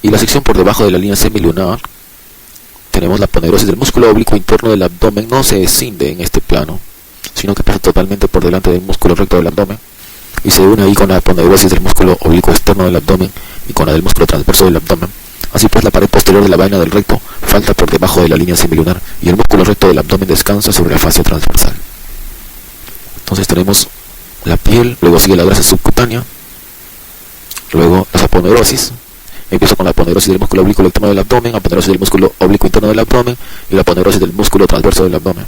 Y la sección por debajo de la línea semilunar, tenemos la aponeurosis del músculo oblicuo interno del abdomen. No se escinde en este plano, sino que pasa totalmente por delante del músculo recto del abdomen y se une ahí con la aponeurosis del músculo oblicuo externo del abdomen y con la del músculo transverso del abdomen. Así pues, la pared posterior de la vaina del recto falta por debajo de la línea semilunar y el músculo recto del abdomen descansa sobre la fascia transversal. Entonces tenemos la piel, luego sigue la grasa subcutánea, luego las aponeurosis. Empiezo con la aponeurosis del músculo oblicuo externo del abdomen, aponeurosis del músculo oblicuo interno del abdomen y la aponeurosis del músculo transverso del abdomen.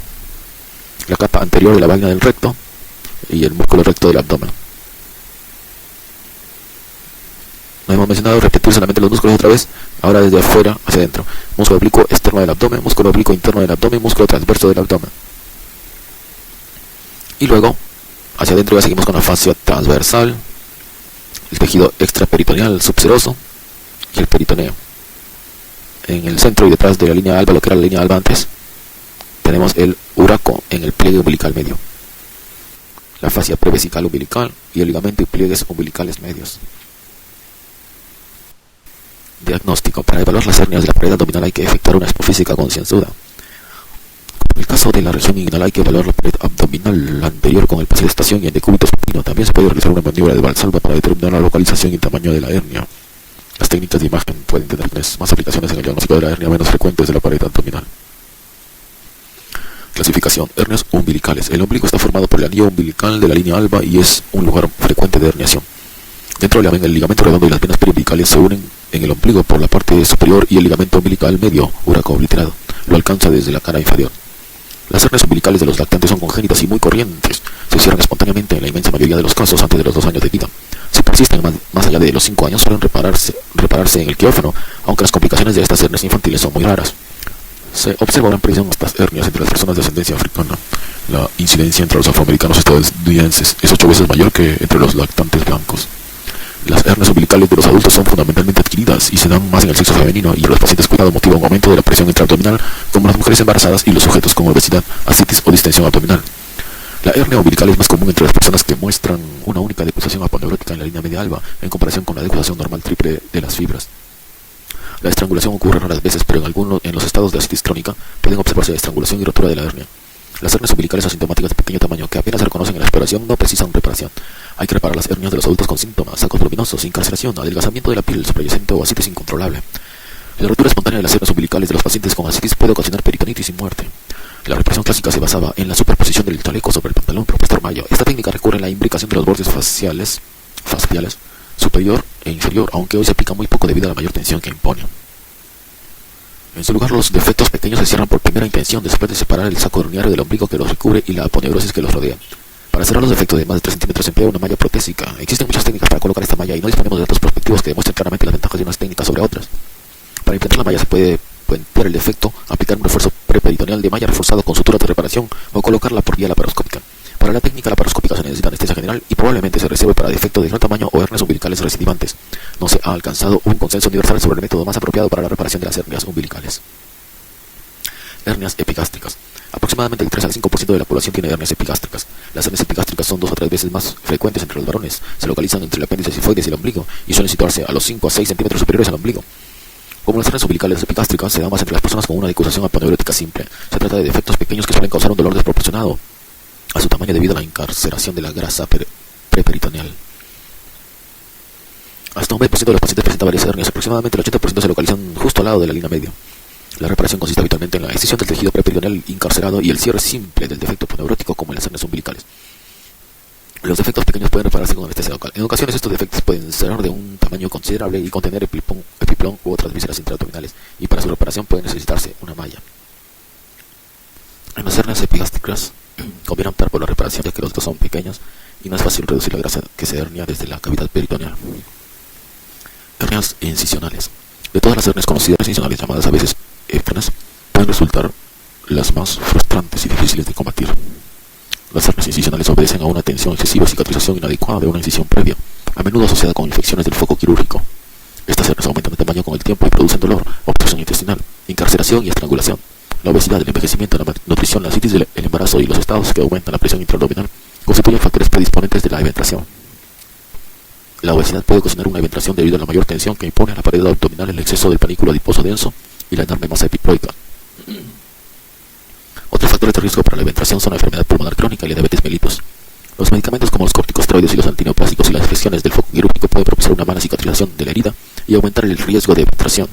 La capa anterior de la vaina del recto y el músculo recto del abdomen. No hemos mencionado repetir solamente los músculos otra vez, ahora desde afuera hacia adentro. Músculo oblicuo externo del abdomen, músculo oblicuo interno del abdomen, músculo transverso del abdomen. Y luego, hacia adentro ya seguimos con la fascia transversal, el tejido extraperitoneal subseroso y el peritoneo. En el centro y detrás de la línea alba, lo que era la línea alba antes, tenemos el uraco en el pliegue umbilical medio, la fascia prevesical umbilical y el ligamento y pliegues umbilicales medios. Diagnóstico. Para evaluar las hernias de la pared abdominal hay que efectuar una expofísica concienzuda. En el caso de la región inguinal hay que evaluar la pared abdominal anterior con el paso de estación y el decúbito supino. También se puede realizar una maniobra de Valsalva para determinar la localización y tamaño de la hernia. Las técnicas de imagen pueden tener más aplicaciones en el diagnóstico de la hernia menos frecuentes de la pared abdominal. Clasificación. Hernias umbilicales. El ombligo está formado por el anillo umbilical de la línea alba y es un lugar frecuente de herniación. Dentro del el ligamento redondo y las venas periumbilicales se unen en el ombligo por la parte superior y el ligamento umbilical medio, uraco obliterado, lo alcanza desde la cara inferior. Las hernias umbilicales de los lactantes son congénitas y muy corrientes. Se cierran espontáneamente en la inmensa mayoría de los casos antes de los 2 años de vida. Si persisten más allá de los 5 años, suelen repararse en el quirófano, aunque las complicaciones de estas hernias infantiles son muy raras. Se observa una presión de estas hernias entre las personas de ascendencia africana. La incidencia entre los afroamericanos estadounidenses es 8 veces mayor que entre los lactantes blancos. Las hernias umbilicales de los adultos son fundamentalmente adquiridas y se dan más en el sexo femenino, y en los pacientes cuidados motiva un aumento de la presión intraabdominal, como las mujeres embarazadas y los sujetos con obesidad, ascitis o distensión abdominal. La hernia umbilical es más común entre las personas que muestran una única decusación aponeurótica en la línea media alba, en comparación con la decusación normal triple de las fibras. La estrangulación ocurre raras veces, pero en los estados de ascitis crónica pueden observarse estrangulación y rotura de la hernia. Las hernias umbilicales asintomáticas de pequeño tamaño que apenas se reconocen en la exploración no precisan reparación. Hay que reparar las hernias de los adultos con síntomas: sacos voluminosos, incarceración, adelgazamiento de la piel subyacente o ascitis incontrolable. La rotura espontánea de las hernias umbilicales de los pacientes con ascitis puede ocasionar peritonitis y muerte. La reparación clásica se basaba en la superposición del chaleco sobre el pantalón propuesto Mayo. Esta técnica recurre en la imbricación de los bordes faciales superior e inferior, aunque hoy se aplica muy poco debido a la mayor tensión que impone. En su lugar, los defectos pequeños se cierran por primera intención después de separar el saco herniario del ombligo que los recubre y la aponeurosis que los rodea. Para cerrar los defectos de más de 3 centímetros se emplea una malla protésica. Existen muchas técnicas para colocar esta malla y no disponemos de datos prospectivos que demuestren claramente las ventajas de unas técnicas sobre otras. Para implantar la malla se puede puentear el defecto, aplicar un refuerzo preperitoneal de malla reforzado con suturas de reparación o colocarla por vía laparoscópica. Para la técnica laparoscópica se necesita anestesia general y probablemente se reserve para defectos de gran tamaño o hernias umbilicales recidivantes. No se ha alcanzado un consenso universal sobre el método más apropiado para la reparación de las hernias umbilicales. Hernias epigástricas. Aproximadamente el 3 al 5% de la población tiene hernias epigástricas. Las hernias epigástricas son 2 a 3 veces más frecuentes entre los varones. Se localizan entre el apéndice sifoides y el ombligo y suelen situarse a los 5 a 6 centímetros superiores al ombligo. Como las hernias umbilicales epigástricas se dan más entre las personas con una decusación aponeurótica simple, se trata de defectos pequeños que suelen causar un dolor desproporcionado a su tamaño debido a la incarceración de la grasa preperitoneal. Hasta un 20% de los pacientes presentan varias hernias, aproximadamente el 80% se localizan justo al lado de la línea media. La reparación consiste habitualmente en la excisión del tejido preperitoneal incarcerado y el cierre simple del defecto aponeurótico como en las hernias umbilicales. Los defectos pequeños pueden repararse con anestesia local. En ocasiones estos defectos pueden ser de un tamaño considerable y contener epiplón u otras vísceras intraabdominales, y para su reparación puede necesitarse una malla. En las hernias epigástricas conviene optar por la reparación ya que los dos son pequeños y no es fácil reducir la grasa que se hernia desde la cavidad peritoneal. Hernias incisionales. De todas las hernias conocidas, incisionales, llamadas a veces hernias, pueden resultar las más frustrantes y difíciles de combatir. Las hernias incisionales obedecen a una tensión excesiva y cicatrización inadecuada de una incisión previa, a menudo asociada con infecciones del foco quirúrgico. Estas hernias aumentan de tamaño con el tiempo y producen dolor, obstrucción intestinal, incarceración y estrangulación. La obesidad, el envejecimiento, la malnutrición, la citis del embarazo y los estados que aumentan la presión intraabdominal constituyen factores predisponentes de la eventración. La obesidad puede ocasionar una eventración debido a la mayor tensión que impone a la pared abdominal, el exceso del panículo adiposo denso y la enorme masa epiploica. Otros factores de riesgo para la eventración son la enfermedad pulmonar crónica y la diabetes mellitus. Los medicamentos como los corticosteroides y los antineoplásicos y las infecciones del foco quirúrgico pueden propiciar una mala cicatrización de la herida y aumentar el riesgo de eventración.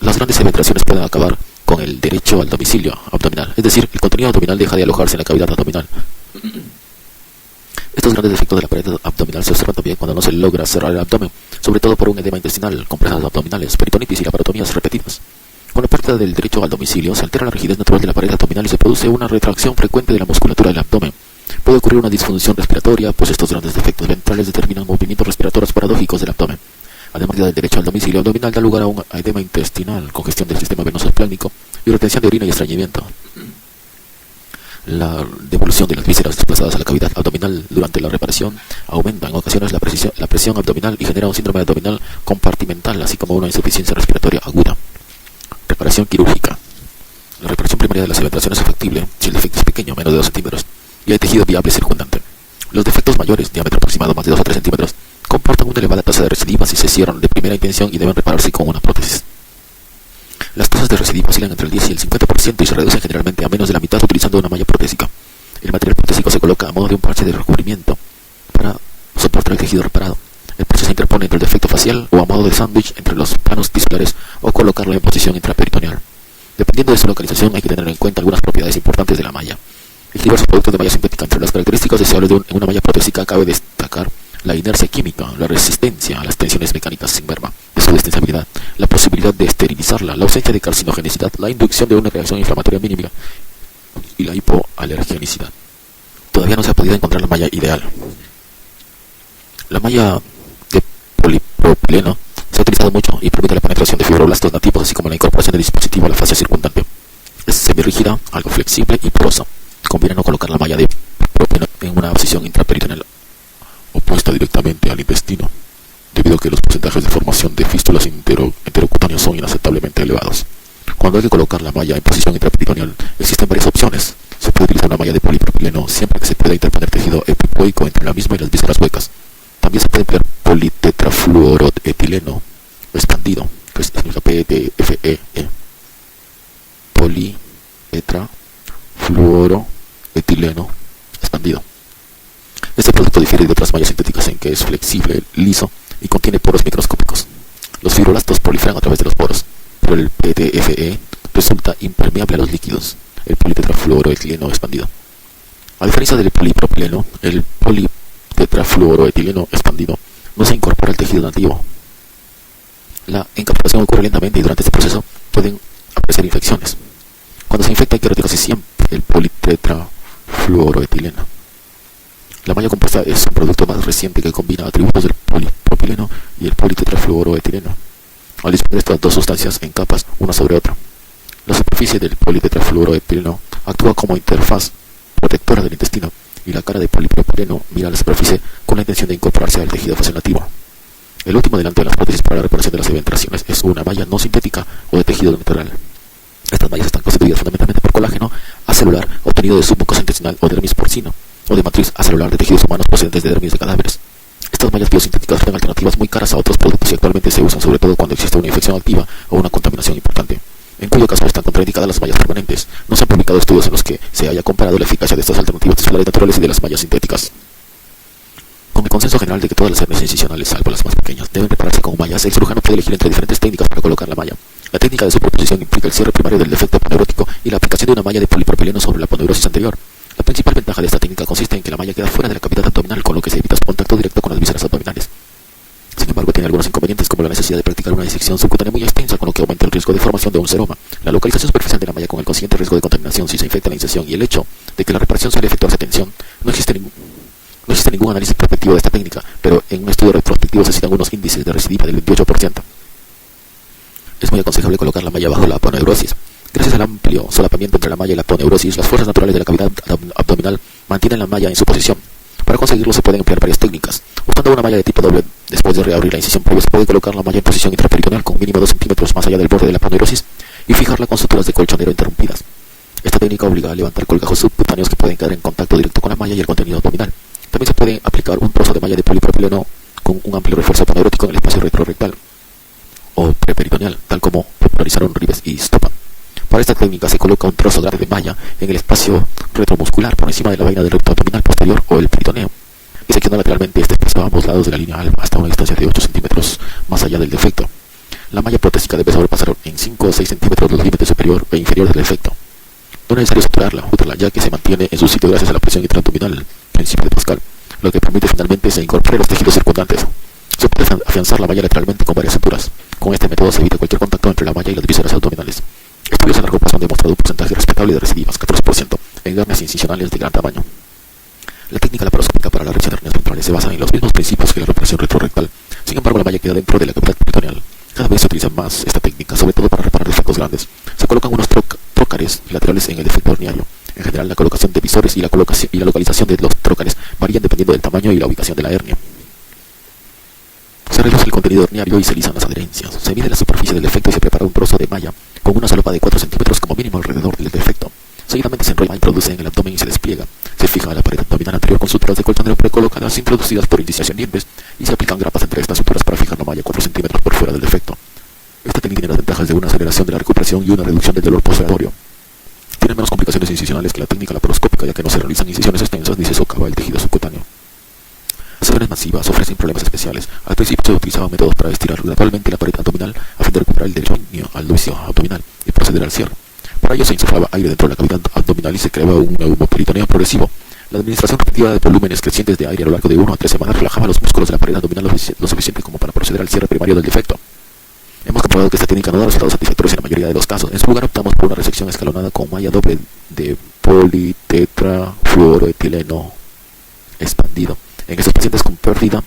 Las grandes eventraciones pueden acabar con el derecho al domicilio abdominal, es decir, el contenido abdominal deja de alojarse en la cavidad abdominal. Estos grandes defectos de la pared abdominal se observan también cuando no se logra cerrar el abdomen, sobre todo por un edema intestinal, compresas abdominales, peritonitis y laparotomías repetidas. Con la pérdida del derecho al domicilio, se altera la rigidez natural de la pared abdominal y se produce una retracción frecuente de la musculatura del abdomen. Puede ocurrir una disfunción respiratoria, pues estos grandes defectos ventrales determinan movimientos respiratorios paradójicos del abdomen. Además del derecho al domicilio abdominal, da lugar a un edema intestinal, congestión del sistema venoso esplácnico y retención de orina y estreñimiento. La devolución de las vísceras desplazadas a la cavidad abdominal durante la reparación aumenta en ocasiones la presión abdominal y genera un síndrome abdominal compartimental, así como una insuficiencia respiratoria aguda. Reparación quirúrgica. La reparación primaria de las eventraciones es factible si el defecto es pequeño, menos de 2 centímetros, y hay tejido viable circundante. Los defectos mayores, diámetro aproximado más de 2 a 3 centímetros, comportan una elevada tasa de recidivas y se cierran de primera intención y deben repararse con una prótesis. Las tasas de recidiva oscilan entre el 10 y el 50% y se reducen generalmente a menos de la mitad utilizando una malla protésica. El material protésico se coloca a modo de un parche de recubrimiento para soportar el tejido reparado. El parche se interpone entre el defecto facial o a modo de sándwich entre los planos tisulares o colocarlo en posición intraperitoneal. Dependiendo de su localización hay que tener en cuenta algunas propiedades importantes de la malla. Hay diversos productos de malla sintética. Entre las características deseables de una malla protésica cabe destacar la inercia química, la resistencia a las tensiones mecánicas sin merma de su extensibilidad, la posibilidad de esterilizarla, la ausencia de carcinogenicidad, la inducción de una reacción inflamatoria mínima y la hipoalergenicidad. Todavía no se ha podido encontrar la malla ideal. La malla de polipropileno se ha utilizado mucho y permite la penetración de fibroblastos nativos, así como la incorporación de dispositivo a la fascia circundante. Es semirrígida, algo flexible y porosa. Conviene no colocar la malla de propileno en una posición intraperitoneal opuesta directamente al intestino, debido a que los porcentajes de formación de fístulas enterocutáneas son inaceptablemente elevados. Cuando hay que colocar la malla en posición intraperitoneal, existen varias opciones. Se puede utilizar una malla de polipropileno siempre que se pueda interponer tejido epiploico entre la misma y las vísceras huecas. También se puede emplear politetrafluoroetileno expandido, que significa PTFE, politetrafluoroetileno politetrafluoroetileno expandido. Este producto difiere de otras mallas sintéticas en que es flexible, liso y contiene poros microscópicos. Los fibroblastos proliferan a través de los poros, pero el PTFE resulta impermeable a los líquidos, el politetrafluoroetileno expandido. A diferencia del polipropileno, el politetrafluoroetileno expandido no se incorpora al tejido nativo. La encapsulación ocurre lentamente y durante este proceso pueden aparecer infecciones. Cuando se infecta hay que retirarse siempre el politetrafluoroetileno. La malla compuesta es un producto más reciente que combina atributos del polipropileno y el politetrafluoroetileno, al disponer estas dos sustancias en capas una sobre otra. La superficie del politetrafluoroetileno actúa como interfaz protectora del intestino y la cara del polipropileno mira a la superficie con la intención de incorporarse al tejido facial nativo. El último adelanto de las prótesis para la reparación de las eventraciones es una malla no sintética o de tejido natural. Estas mallas están constituidas fundamentalmente por colágeno acelular obtenido de submucosa intestinal o dermis porcino, o de matriz acelular de tejidos humanos procedentes de dermis de cadáveres. Estas mallas biosintéticas son alternativas muy caras a otros productos y actualmente se usan sobre todo cuando existe una infección activa o una contaminación importante, en cuyo caso están contraindicadas las mallas permanentes. No se han publicado estudios en los que se haya comparado la eficacia de estas alternativas tisulares naturales y de las mallas sintéticas. Con el consenso general de que todas las hernias incisionales, salvo las más pequeñas, deben repararse con mallas, el cirujano puede elegir entre diferentes técnicas para colocar la malla. La técnica de superposición implica el cierre primario del defecto aponeurótico y la aplicación de una malla de polipropileno sobre la aponeurosis anterior. La principal ventaja de esta técnica consiste en que la malla queda fuera de la cavidad abdominal, con lo que se evita su contacto directo con las vísceras abdominales. Sin embargo, tiene algunos inconvenientes, como la necesidad de practicar una disección subcutánea muy extensa, con lo que aumenta el riesgo de formación de un seroma, la localización superficial de la malla con el consiguiente riesgo de contaminación si se infecta la incisión, y el hecho de que la reparación suele efectuarse a tensión. No existe ningún análisis prospectivo de esta técnica, pero en un estudio retrospectivo se citan unos índices de recidiva del 28%. Es muy aconsejable colocar la malla bajo la aponeurosis. Gracias al amplio solapamiento entre la malla y la aponeurosis, las fuerzas naturales de la cavidad abdominal mantienen la malla en su posición. Para conseguirlo se pueden emplear varias técnicas. Usando una malla de tipo doble, después de reabrir la incisión previa, se puede colocar la malla en posición intraperitoneal con mínimo 2 centímetros más allá del borde de la aponeurosis y fijarla con suturas de colchonero interrumpidas. Esta técnica obliga a levantar colgajos subcutáneos que pueden quedar en contacto directo con la malla y el contenido abdominal. También se puede aplicar un trozo de malla de polipropileno con un amplio refuerzo aponeurótico en el espacio retrorectal o preperitoneal, tal como popularizaron Rives y Stopan. Para esta técnica se coloca un trozo grande de malla en el espacio retromuscular por encima de la vaina del recto abdominal posterior o el peritoneo, y secciona lateralmente este espacio a ambos lados de la línea alba hasta una distancia de 8 centímetros más allá del defecto. La malla protésica debe sobrepasar en 5 o 6 centímetros los límites superior e inferior del defecto. No es necesario saturarla, útela, ya que se mantiene en su sitio gracias a la presión intraabdominal, principio de Pascal, lo que permite finalmente se incorpore los tejidos circundantes. Se puede afianzar la malla lateralmente con varias suturas. Con este método se evita cualquier contacto entre la malla y las vísceras abdominales. Estudios a largo plazo han demostrado un porcentaje respetable de recidivas, 14%, en hernias incisionales de gran tamaño. La técnica laparoscópica para la revisión de hernias ventrales se basa en los mismos principios que la reparación retrorectal. Sin embargo, la malla queda dentro de la cavidad peritoneal. Cada vez se utiliza más esta técnica, sobre todo para reparar defectos grandes. Se colocan unos trócares laterales en el defecto herniario. En general, la colocación de visores y la localización de los trócares varían dependiendo del tamaño y la ubicación de la hernia. Se reduce el contenido herniario y se lisan las adherencias. Se mide la superficie del defecto y se prepara un trozo de malla con una salopa de 4 centímetros como mínimo alrededor del defecto. Seguidamente se enrolla, introduce en el abdomen y se despliega. Se fija a la pared abdominal anterior con suturas de colchonero precolocadas introducidas por incisiones dientes y se aplican grapas entre estas suturas para fijar la malla 4 centímetros por fuera del defecto. Esta técnica tiene las ventajas de una aceleración de la recuperación y una reducción del dolor postoperatorio. Tiene menos complicaciones incisionales que la técnica laparoscópica, ya que no se realizan incisiones extensas ni se socava el tejido subcutáneo. Las hernias masivas ofrecen problemas especiales. Al principio se utilizaban métodos para estirar gradualmente la pared abdominal a fin de recuperar el derecho al lucio abdominal y proceder al cierre. Para ello se insuflaba aire dentro de la cavidad abdominal y se creaba un neumoperitoneo progresivo. La administración repetitiva de volúmenes crecientes de aire a lo largo de 1 a 3 semanas relajaba los músculos de la pared abdominal lo suficiente como para proceder al cierre primario del defecto. Hemos comprobado que esta técnica no da resultados satisfactorios en la mayoría de los casos. En su lugar optamos por una resección escalonada con malla doble de politetrafluoroetileno expandido en esos pacientes con pérdida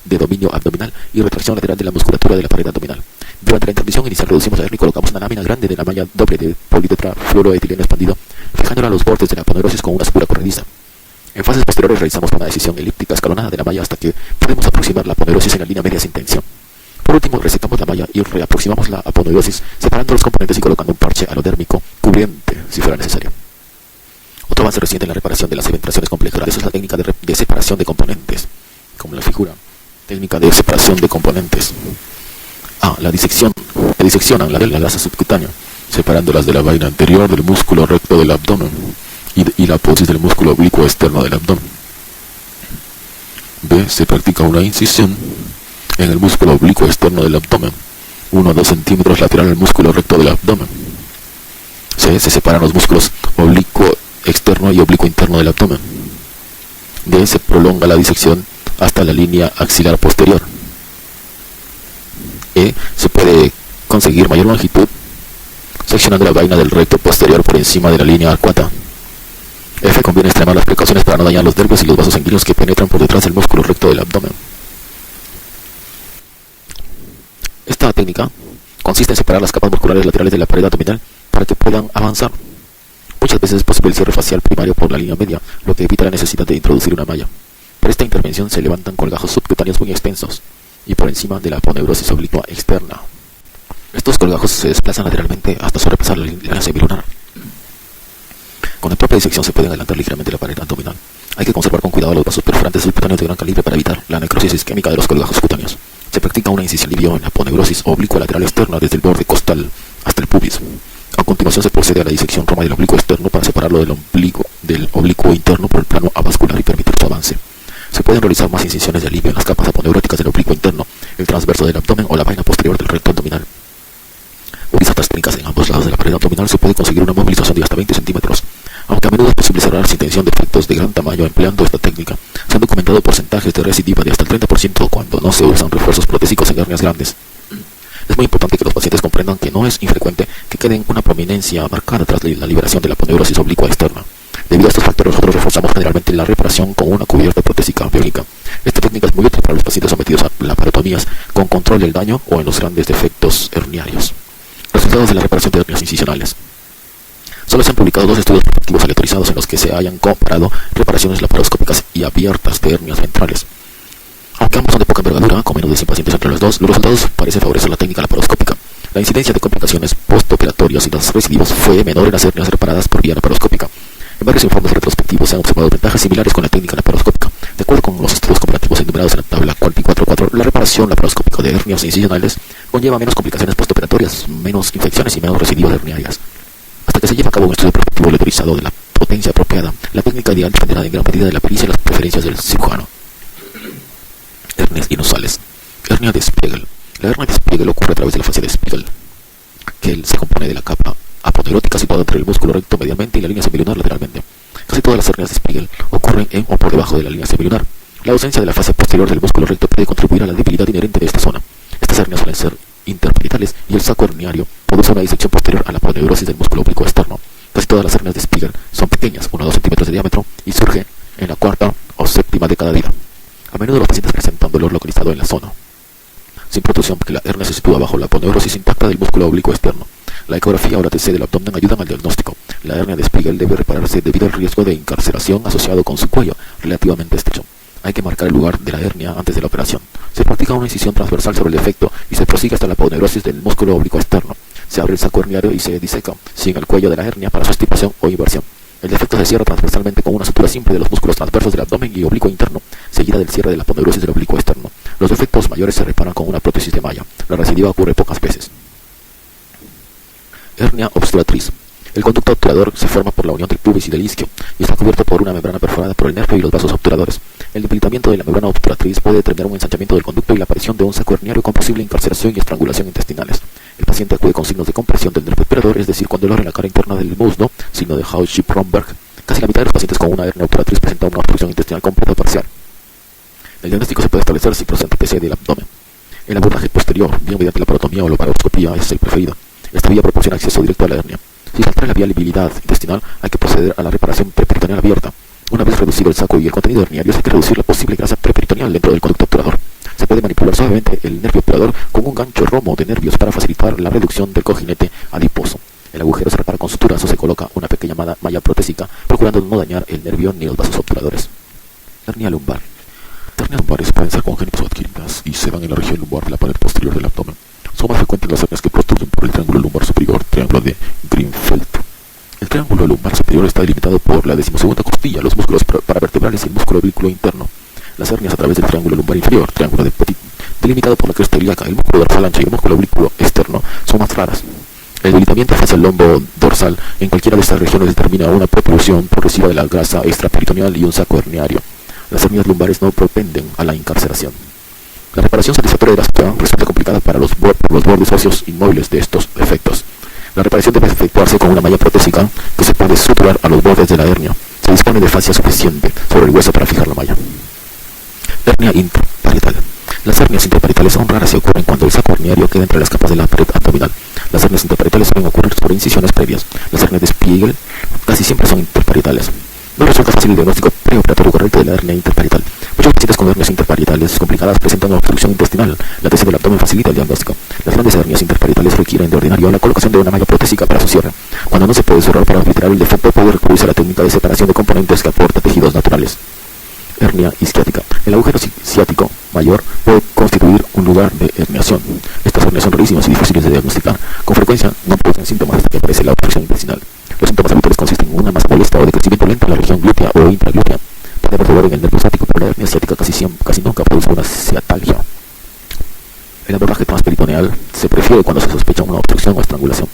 de dominio abdominal y retracción lateral de la musculatura de la pared abdominal. Durante la intervención inicial reducimos la hernia y colocamos una lámina grande de la malla doble de politetrafluoroetileno expandido, fijándola a los bordes de la aponeurosis con una sutura corrediza. En fases posteriores realizamos una decisión elíptica escalonada de la malla hasta que podemos aproximar la aponeurosis en la línea media sin tensión. Por último, resecamos la malla y reaproximamos la aponeurosis, separando los componentes y colocando un parche alodérmico cubriente, si fuera necesario. Otro avance reciente en la reparación de las eventraciones complejas es la técnica de separación de componentes, como la figura. Técnica de separación de componentes. La diseccionan la gasa subcutánea, separándolas de la vaina anterior del músculo recto del abdomen y la aposis del músculo oblicuo externo del abdomen. B. Se practica una incisión en el músculo oblicuo externo del abdomen, 1 a 2 centímetros lateral al músculo recto del abdomen. C. Se separan los músculos oblicuo externo y oblicuo interno del abdomen. D. Se prolonga la disección hasta la línea axilar posterior. E. Se puede conseguir mayor longitud seccionando la vaina del recto posterior por encima de la línea arcuata. F. Conviene extremar las precauciones para no dañar los nervios y los vasos sanguíneos que penetran por detrás del músculo recto del abdomen. Esta técnica consiste en separar las capas musculares laterales de la pared abdominal para que puedan avanzar. Muchas veces es posible el cierre facial primario por la línea media, lo que evita la necesidad de introducir una malla. Por esta intervención se levantan colgajos subcutáneos muy extensos y por encima de la aponeurosis oblicua externa. Estos colgajos se desplazan lateralmente hasta sobrepasar la línea semilunar. Con la propia disección se puede adelantar ligeramente la pared abdominal. Hay que conservar con cuidado los vasos perforantes subcutáneos de gran calibre para evitar la necrosis isquémica de los colgajos cutáneos. Se practica una incisión alivio en la aponeurosis oblicua lateral externa desde el borde costal hasta el pubis. A continuación se procede a la disección roma del oblicuo externo para separarlo del oblicuo interno por el plano avascular y permitir su avance. Se pueden realizar más incisiones de alivio en las capas aponeuróticas del oblicuo interno, el transverso del abdomen o la vaina posterior del recto abdominal. Utilizando estas técnicas en ambos lados de la pared abdominal se puede conseguir una movilización de hasta 20 centímetros. Aunque a menudo es posible cerrar sin tensión defectos de gran tamaño empleando esta técnica, se han documentado porcentajes de recidiva de hasta el 30% cuando no se usan refuerzos protésicos en hernias grandes. Es muy importante que los pacientes comprendan que no es infrecuente que queden una prominencia marcada tras la liberación de la aponeurosis oblicua externa. Debido a estos factores, nosotros reforzamos generalmente la reparación con una cubierta protésica biónica. Esta técnica es muy útil para los pacientes sometidos a laparotomías con control del daño o en los grandes defectos herniarios. Resultados de la reparación de hernias incisionales. Solo se han publicado 2 estudios prospectivos aleatorizados en los que se hayan comparado reparaciones laparoscópicas y abiertas de hernias ventrales. Aunque ambos son de poca envergadura, con menos de 100 pacientes entre los dos, los resultados parecen favorecer la técnica laparoscópica. La incidencia de complicaciones postoperatorias y las recidivas fue menor en las hernias reparadas por vía laparoscópica. En varios informes retrospectivos se han observado ventajas similares con la técnica laparoscópica. De acuerdo con los estudios comparativos enumerados en la tabla Qualpi 4.4, la reparación laparoscópica de hernias incisionales conlleva menos complicaciones postoperatorias, menos infecciones y menos recidivas herniarias. Hasta que se lleva a cabo un estudio prospectivo aleatorizado de la potencia apropiada, la técnica ideal dependerá en gran medida de la pericia y las preferencias del cirujano. Hernias inusales. Hernia de Spiegel. La hernia de Spiegel ocurre a través de la fascia de Spiegel, que se compone de la capa aponeurótica situada entre el músculo recto medialmente y la línea semilunar lateralmente. Casi todas las hernias de Spiegel ocurren en o por debajo de la línea semilunar. La ausencia de la fascia posterior del músculo recto puede contribuir a la debilidad inherente de esta zona. Estas hernias suelen ser interparietales y el saco herniario produce una disección posterior a la aponeurosis del músculo oblicuo externo. Casi todas las hernias de Spiegel son pequeñas, 1 a 2 centímetros de diámetro, y surgen en la cuarta o séptima década de vida. A menudo los pacientes presentan dolor localizado en la zona, sin protrusión porque la hernia se sitúa bajo la aponeurosis intacta del músculo oblicuo externo. La ecografía o la TC del abdomen ayudan al diagnóstico. La hernia de Spiegel debe repararse debido al riesgo de incarceración asociado con su cuello relativamente estrecho. Hay que marcar el lugar de la hernia antes de la operación. Se practica una incisión transversal sobre el defecto y se prosigue hasta la aponeurosis del músculo oblicuo externo. Se abre el saco herniario y se diseca sin el cuello de la hernia para su extirpación o inversión. El defecto se cierra transversalmente con una sutura simple de los músculos transversos del abdomen y oblicuo interno, seguida del cierre de la aponeurosis del oblicuo externo. Los defectos mayores se reparan con una prótesis de malla. La recidiva ocurre pocas veces. Hernia obturatriz. El conducto obturador se forma por la unión del pubis y del isquio y está cubierto por una membrana perforada por el nervio y los vasos obturadores. El debilitamiento de la membrana obturatriz puede determinar un ensanchamiento del conducto y la aparición de un saco herniario con posible incarceración y estrangulación intestinales. El paciente acude con signos de compresión del nervio obturador, es decir, con dolor en la cara interna del muslo, signo de Hausch-Romberg. Casi la mitad de los pacientes con una hernia obturatriz presentan una obstrucción intestinal completa o parcial. El diagnóstico se puede establecer si procede TC del abdomen. El abordaje posterior, bien mediante la laparotomía o la laparoscopía, es el preferido. Esta vía proporciona acceso directo a la hernia. Si se altera la viabilidad intestinal, hay que proceder a la reparación preperitoneal abierta. Una vez reducido el saco y el contenido herniario, hay que reducir la posible grasa preperitoneal dentro del conducto obturador. Se puede manipular suavemente el nervio obturador con un gancho romo de nervios para facilitar la reducción del cojinete adiposo. El agujero se repara con suturas o se coloca una pequeña malla protésica, procurando no dañar el nervio ni los vasos obturadores. Hernia lumbar. Hernias lumbares pueden ser congénitas o adquiridas y se dan en la región lumbar de la pared posterior del abdomen. Son más frecuentes las hernias que protruyen por el triángulo lumbar superior, triángulo de Greenfeld. El triángulo lumbar superior está delimitado por la 12ª costilla, los músculos paravertebrales y el músculo oblicuo interno. Las hernias a través del triángulo lumbar inferior, triángulo de Petit, delimitado por la cresta ilíaca, el músculo dorsal ancho y el músculo oblicuo externo, son más raras. El debilitamiento facial lombo dorsal en cualquiera de estas regiones determina una protrusión progresiva de la grasa extraperitoneal y un saco herniario. Las hernias lumbares no propenden a la incarceración. La reparación satisfactoria de la ciudad resulta complicada para los bordes óseos inmóviles de estos efectos. La reparación debe efectuarse con una malla protésica que se puede suturar a los bordes de la hernia. Se dispone de fascia suficiente sobre el hueso para fijar la malla. Hernia interparietal. Las hernias interparietales son raras y ocurren cuando el saco herniario queda entre las capas de la pared abdominal. Las hernias interparietales suelen ocurrir sobre incisiones previas. Las hernias de Spiegel casi siempre son interparietales. No resulta fácil el diagnóstico preoperatorio correcto de la hernia interparietal. Muchos pacientes con hernias interparietales complicadas presentan una obstrucción intestinal. La tesis del abdomen facilita el diagnóstico. Las grandes hernias interparietales requieren de ordinario la colocación de una malla protésica para su cierre. Cuando no se puede cerrar para obliterar el defecto, puede recurrirse a la técnica de separación de componentes que aporta tejidos naturales. Hernia isquiática. El agujero ciático mayor puede constituir un lugar de herniación. Estas hernias son rarísimas y difíciles de diagnosticar. Con frecuencia no producen síntomas hasta que aparece la obstrucción intestinal. Los síntomas habituales consisten en una masa molesta o de crecimiento lento en la región glútea o intraglútea. Puede haber dolor en el nervio ciático, pero la hernia ciática casi nunca produce una ciatalgia. El abordaje transperitoneal se prefiere cuando se sospecha una obstrucción o estrangulación.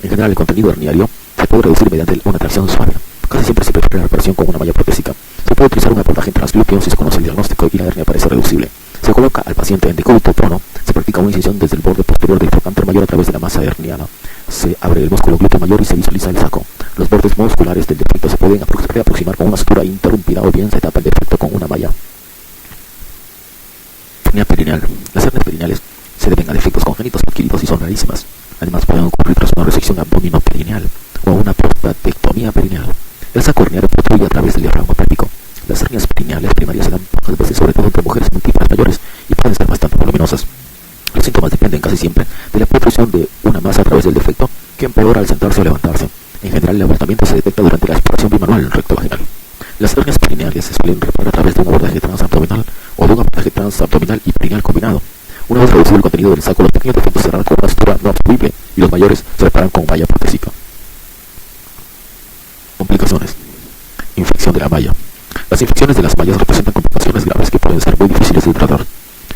En general, el contenido herniario se puede reducir mediante una tracción suave. Casi siempre se prefiere la reparación con una malla protésica. Se puede utilizar un abordaje transglúteo si se conoce el diagnóstico y la hernia parece reducible. Se coloca al paciente en decúbito prono, se practica una incisión desde el borde posterior del trocánter mayor a través de la masa herniana. Se abre el músculo glúteo mayor y se visualiza el saco. Los bordes musculares del defecto se pueden reaproximar con una sutura interrumpida o bien se tapa el defecto con una malla. Hernia perineal. Las hernias perineales se deben a defectos congénitos adquiridos y son rarísimas. Además pueden ocurrir tras una resección abdominoperineal o una prostatectomía perineal. El saco herniario protruye a través del diafragma pélvico. Las hernias perineales primarias se dan pocas veces, sobre todo entre mujeres múltiples mayores, y pueden ser bastante voluminosas. Los síntomas dependen casi siempre de la protrusión de una masa a través del defecto, que empeora al sentarse o levantarse. En general, el abortamiento se detecta durante la exploración bimanual recto vaginal. Las hernias perineales se suelen reparar a través de un abordaje transabdominal o de un abordaje transabdominal y perineal combinado. Una vez reducido el contenido del saco, los pequeños defectos se cerran con una sutura no obstruible y los mayores se reparan con malla protésica. Complicaciones. Infección de la malla. Las infecciones de las mallas representan complicaciones graves que pueden ser muy difíciles de tratar.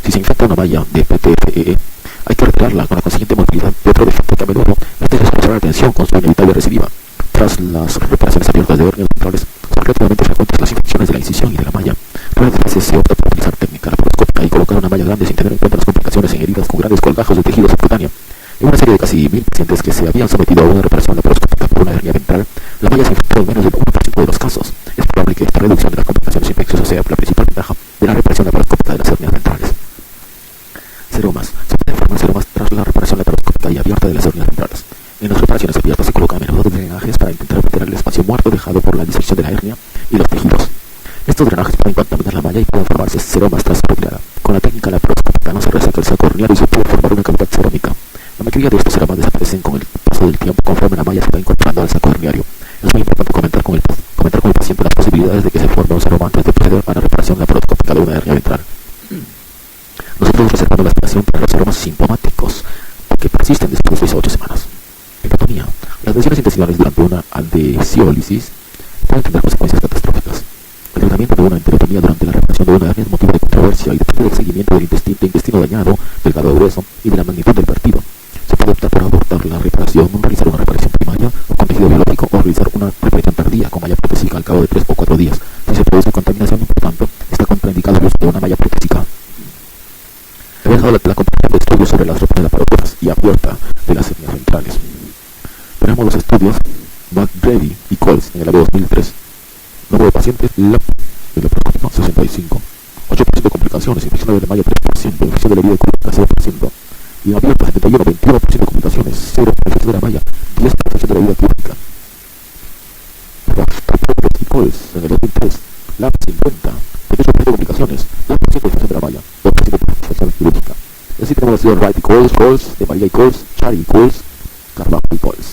Si se infecta una malla de PTFE, hay que retirarla con la consiguiente movilidad de otro defecto que a menudo hace desplazar la atención con su inevitable recidiva. Tras las reparaciones abiertas de hernias ventrales, son relativamente frecuentes las infecciones de la incisión y de la malla. Raras veces se opta por utilizar técnica laparoscópica y colocar una malla grande sin tener en cuenta las complicaciones en heridas con grandes colgajos de tejido subcutáneo. En una serie de casi 1000 pacientes que se habían sometido a una reparación laparoscópica por una hernia ventral, la malla se infectó en menos del 1% de los casos. Es probable que esta reducción de las complicaciones infecciosas sea la principal ventaja de la reparación laparoscópica de las hernias ventrales. Seromas. Se pueden formar seromas tras la reparación laparoscópica y abierta de las hernias ventrales. En las reparaciones abiertas se colocan a menudo drenajes para intentar recuperar el espacio muerto dejado por la disección de la hernia y los tejidos. Estos drenajes pueden contaminar la malla y pueden formarse seromas tras retirada. Con la técnica laparoscópica no se resaca el saco herniario y se puede formar una cavidad serómica. La mayoría de estos seromas desaparecen con el paso del tiempo conforme la malla se va incorporando al saco herniario. Es muy importante comentar con el paciente las posibilidades de que se forme un seroma antes de proceder a la reparación laparoscópica de una hernia ventral. Nosotros reservamos la aspiración para los seromas sintomáticos que persisten después de 6 a 8 semanas. Endotomía. Las lesiones intestinales durante una adhesiólisis pueden tener consecuencias catastróficas. El tratamiento de una enterotomía durante la reparación de una hernia es motivo de controversia y depende del seguimiento del intestino dañado, delgado o grueso y de la magnitud del partido. Se puede optar por abortar la reparación, realizar una reparación primaria o con tejido biológico o realizar una reparación tardía con malla protésica al cabo de 3 o 4 días. Si se produce contaminación, por tanto, está contraindicado el uso de una malla protésica. He dejado la completa de estudios sobre las reparaciones laparoscópicas y abierta de las hernias ventrales. Tenemos los estudios McGrady y Coles en el año 2003. Número de pacientes, LAP, el laparoscópico 65. 8% de complicaciones, infección de la malla 3%, infección de la herida cúbica 0%. Y en abierta 71, 21% de complicaciones, 0% infección de la malla, 10% de la herida cúbica. Y Coles en el 2003, LAP 50, 28% de complicaciones, 2% de infección de la malla, 2% de infección quirúrgica. Así tenemos la ciudad Wright y Coles, de María y Coles, Chari y Coles, Carvalho y Coles.